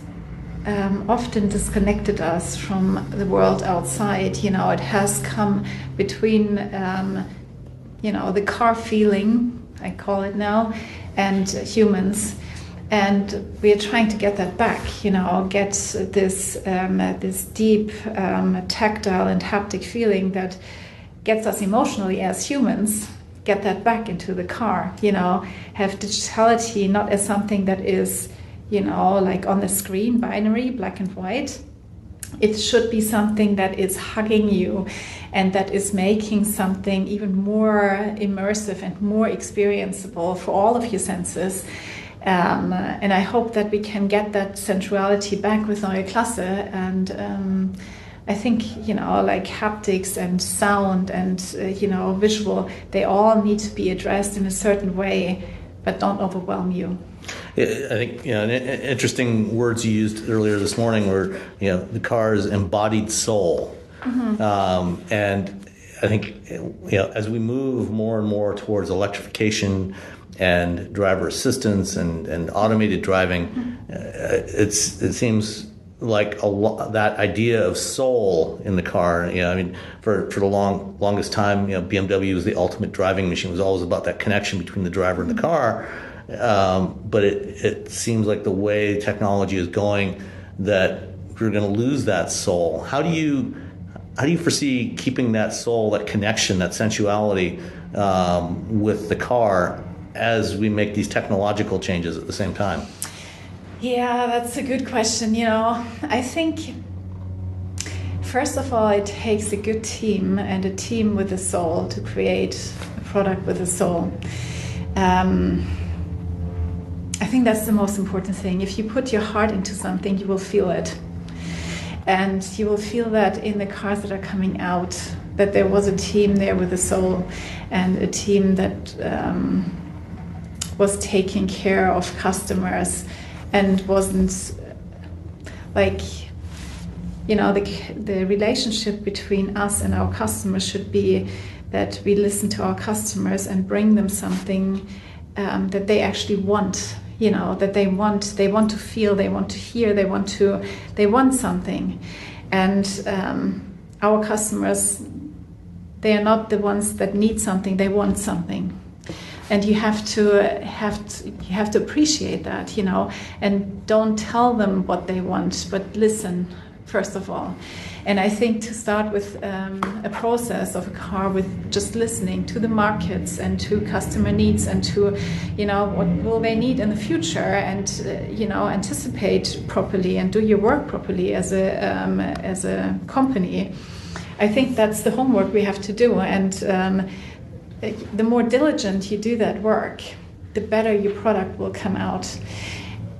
often disconnected us from the world outside. It has come between, the car feeling, I call it now, and humans. And we are trying to get that back, get this deep tactile and haptic feeling that gets us emotionally as humans, get that back into the car, have digitality not as something that is, like on the screen, binary, black and white. It should be something that is hugging you and that is making something even more immersive and more experienceable for all of your senses. And I hope that we can get that sensuality back with Neue Klasse. And I think, like haptics and sound and, visual, they all need to be addressed in a certain way, but don't overwhelm you. I think interesting words you used earlier this morning were the car's embodied soul, and I think as we move more and more towards electrification and driver assistance and automated driving, it seems like that idea of soul in the car. For the longest time, BMW was the ultimate driving machine. It was always about that connection between the driver and the car. But it seems like the way technology is going that we're going to lose that soul. How do you foresee keeping that soul, that connection, that sensuality with the car as we make these technological changes at the same time? Yeah, that's a good question. I think first of all, it takes a good team and a team with a soul to create a product with a soul. I think that's the most important thing. If you put your heart into something, you will feel it. And you will feel that in the cars that are coming out, that there was a team there with a soul and a team that was taking care of customers and wasn't like, the relationship between us and our customers should be that we listen to our customers and bring them something that they actually want. That they want to feel, they want to hear, they want something. And our customers, they are not the ones that need something, they want something. And you have to appreciate that, and don't tell them what they want, but listen, first of all. And I think to start with a process of a car with just listening to the markets and to customer needs and to, what will they need in the future, and, anticipate properly and do your work properly as a company. I think that's the homework we have to do. And the more diligent you do that work, the better your product will come out.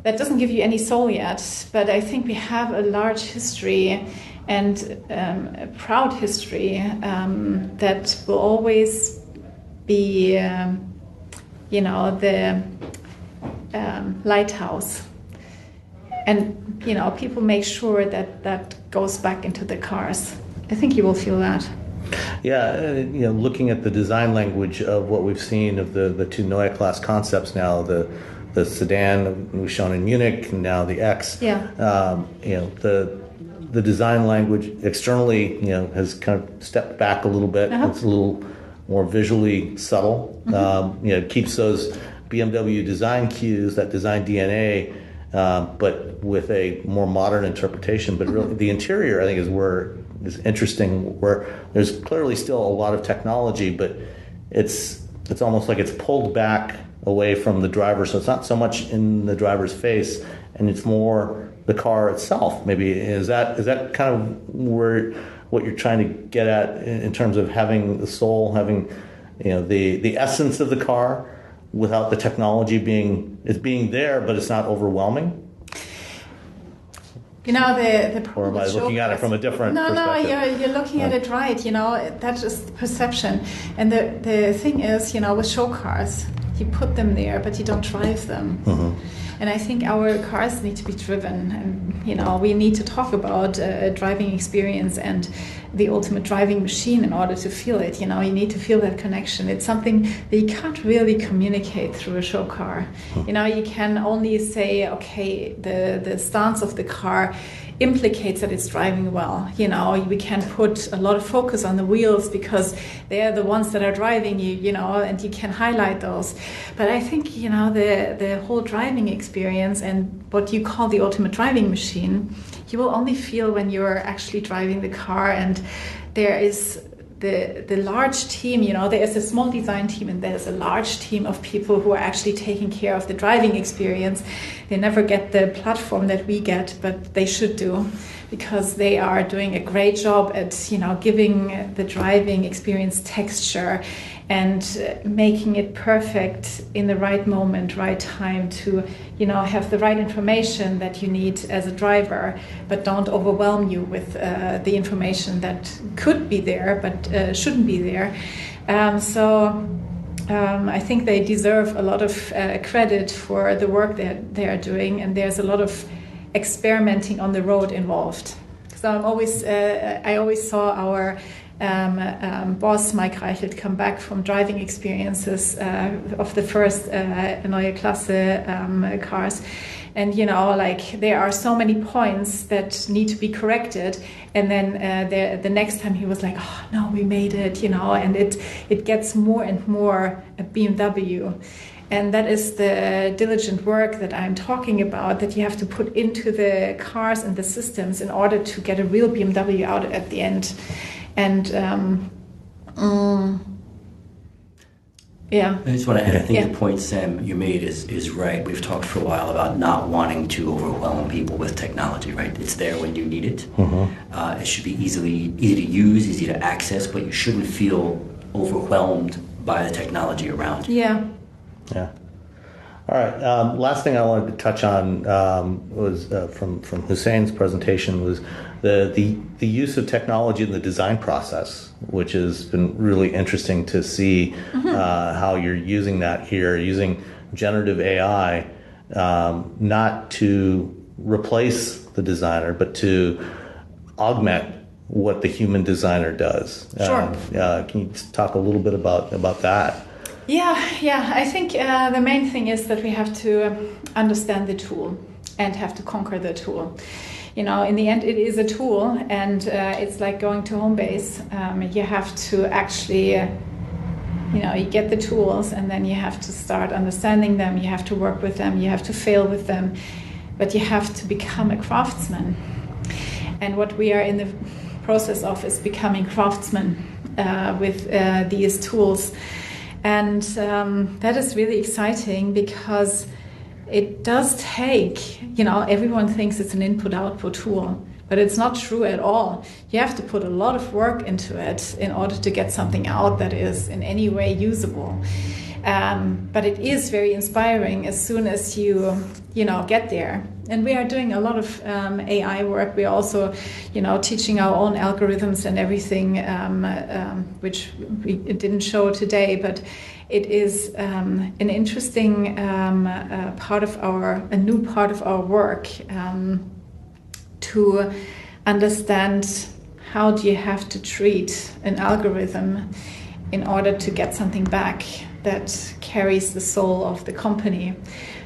That doesn't give you any soul yet, but I think we have a large history and a proud history that will always be, the lighthouse. And, people make sure that goes back into the cars. I think you will feel that. Yeah, looking at the design language of what we've seen of the two Neue class concepts now, the sedan we've shown in Munich, and now the X. Yeah. The design language externally, has kind of stepped back a little bit. Uh-huh. It's a little more visually subtle. Mm-hmm. It keeps those BMW design cues, that design DNA, but with a more modern interpretation. But really, the interior, I think, is interesting, where there's clearly still a lot of technology, but it's almost like it's pulled back away from the driver, so it's not so much in the driver's face, and it's more the car itself. Maybe is that kind of where what you're trying to get at in terms of having the soul, having the essence of the car without the technology being there, but it's not overwhelming. The or am I looking at it from a different perspective? No, you're looking at it right. That's just the perception. And the thing is, with show cars, you put them there, but you don't drive them. Mm-hmm. And I think our cars need to be driven, and we need to talk about driving experience and the ultimate driving machine in order to feel it. You need to feel that connection. It's something that you can't really communicate through a show car. You can only say, okay, the stance of the car implicates that it's driving well. We can put a lot of focus on the wheels because they are the ones that are driving you, and you can highlight those. But I think, the whole driving experience and what you call the ultimate driving machine, you will only feel when you're actually driving the car. And there is the large team, there is a small design team and there's a large team of people who are actually taking care of the driving experience. They never get the platform that we get, but they should do, because they are doing a great job at, giving the driving experience texture and making it perfect in the right moment, right time to, have the right information that you need as a driver, but don't overwhelm you with the information that could be there, but shouldn't be there. I think they deserve a lot of credit for the work that they are doing, and there's a lot of experimenting on the road involved. So I always saw our boss Mike Reichelt come back from driving experiences of the first Neue Klasse cars, and there are so many points that need to be corrected, and then the next time he was like, oh no, we made it, and it gets more and more a BMW. And that is the diligent work that I'm talking about, that you have to put into the cars and the systems in order to get a real BMW out at the end. And yeah. I just want to add, I think the point, Sam, you made is right. We've talked for a while about not wanting to overwhelm people with technology, right? It's there when you need it. Mm-hmm. It should be easy to use, easy to access, but you shouldn't feel overwhelmed by the technology around you. Yeah. Yeah. All right. Last thing I wanted to touch on was from Hussein's presentation was the use of technology in the design process, which has been really interesting to see how you're using that here, using generative AI, not to replace the designer, but to augment what the human designer does. Sure. Can you talk a little bit about that? Yeah. I think the main thing is that we have to understand the tool and have to conquer the tool. In the end, it is a tool, and it's like going to home base. You have to actually, you get the tools, and then you have to start understanding them. You have to work with them. You have to fail with them, but you have to become a craftsman. And what we are in the process of is becoming craftsmen with these tools. And that is really exciting, because it does take, everyone thinks it's an input-output tool, but it's not true at all. You have to put a lot of work into it in order to get something out that is in any way usable. But it is very inspiring as soon as you get there. And we are doing a lot of AI work. We're also, teaching our own algorithms and everything, which we didn't show today, but it is an interesting a new part of our work to understand how do you have to treat an algorithm in order to get something back that carries the soul of the company.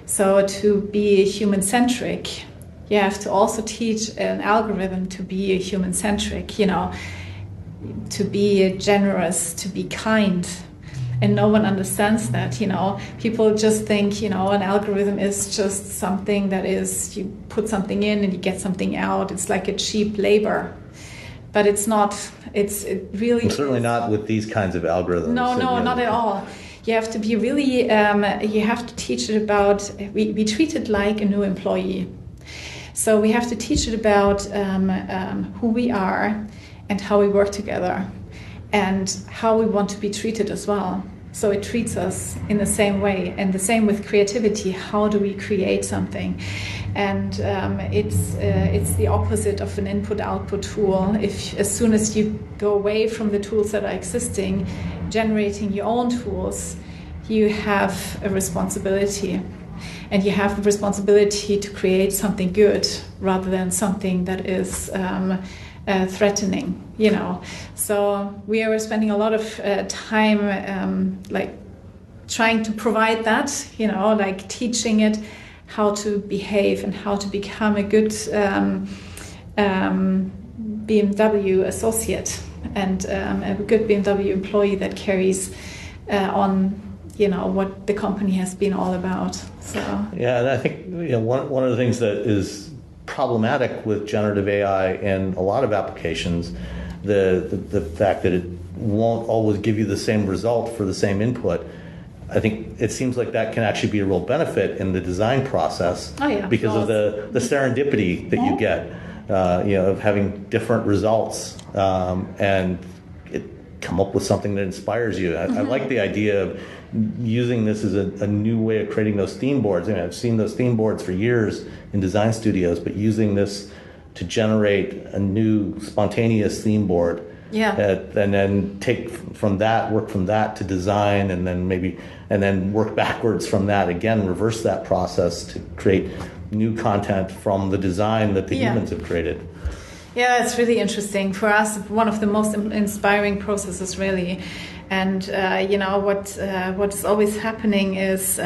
So to be human-centric, you have to also teach an algorithm to be human-centric, you know, to be generous, to be kind. And no one understands that, you know. People just think, you know, an algorithm is just something that is, you put something in and you get something out. It's like a cheap labor. But it's not. It really and certainly not with these kinds of algorithms. No, not at all. You have to be really, you have to teach it about, we treat it like a new employee. So we have to teach it about who we are and how we work together and how we want to be treated as well. So it treats us in the same way. And the same with creativity. How do we create something? And it's the opposite of an input-output tool. If as soon as you go away from the tools that are existing, generating your own tools, you have a responsibility. And you have a responsibility to create something good rather than something that is threatening, you know. So we are spending a lot of time like trying to provide that, you know, like teaching it how to behave and how to become a good BMW associate and a good BMW employee that carries on, you know, what the company has been all about. So yeah, and I think, you know, one of the things that is problematic with generative AI in a lot of applications, the fact that it won't always give you the same result for the same input. I think it seems like that can actually be a real benefit in the design process because of the serendipity that you get, you know, of having different results and come up with something that inspires you. I like the idea of using this as a new way of creating those theme boards. I mean, I've seen those theme boards for years in design studios, but using this to generate a new spontaneous theme board. Yeah. And then work from that to design, and then work backwards from that again, reverse that process to create new content from the design that the humans have created. Yeah, it's really interesting. For us, one of the most inspiring processes, really. And you know, what's always happening is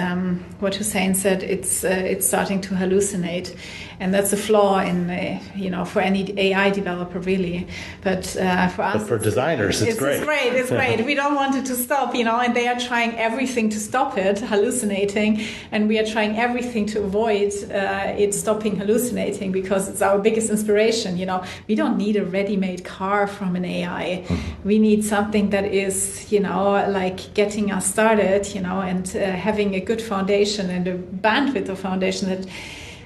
what Hussein said. It's starting to hallucinate, and that's a flaw in you know, for any AI developer, really. But for us, but for designers, it's great. It's great. We don't want it to stop, you know, and they are trying everything to stop it hallucinating, and we are trying everything to avoid it stopping hallucinating, because it's our biggest inspiration. You know, we don't need a ready-made car from an AI. We need something that is, you know, like getting us started, you know, and having a good foundation and a bandwidth of foundation that,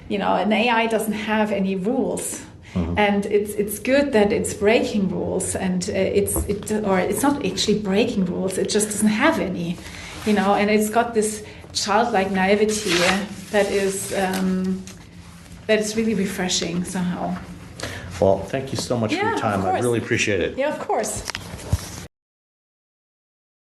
you know, an AI doesn't have any rules. And it's good that it's breaking rules, and it's not actually breaking rules. It just doesn't have any, you know, and it's got this childlike naivety that is really refreshing somehow. Well, thank you so much for your time. I really appreciate it. Yeah, of course.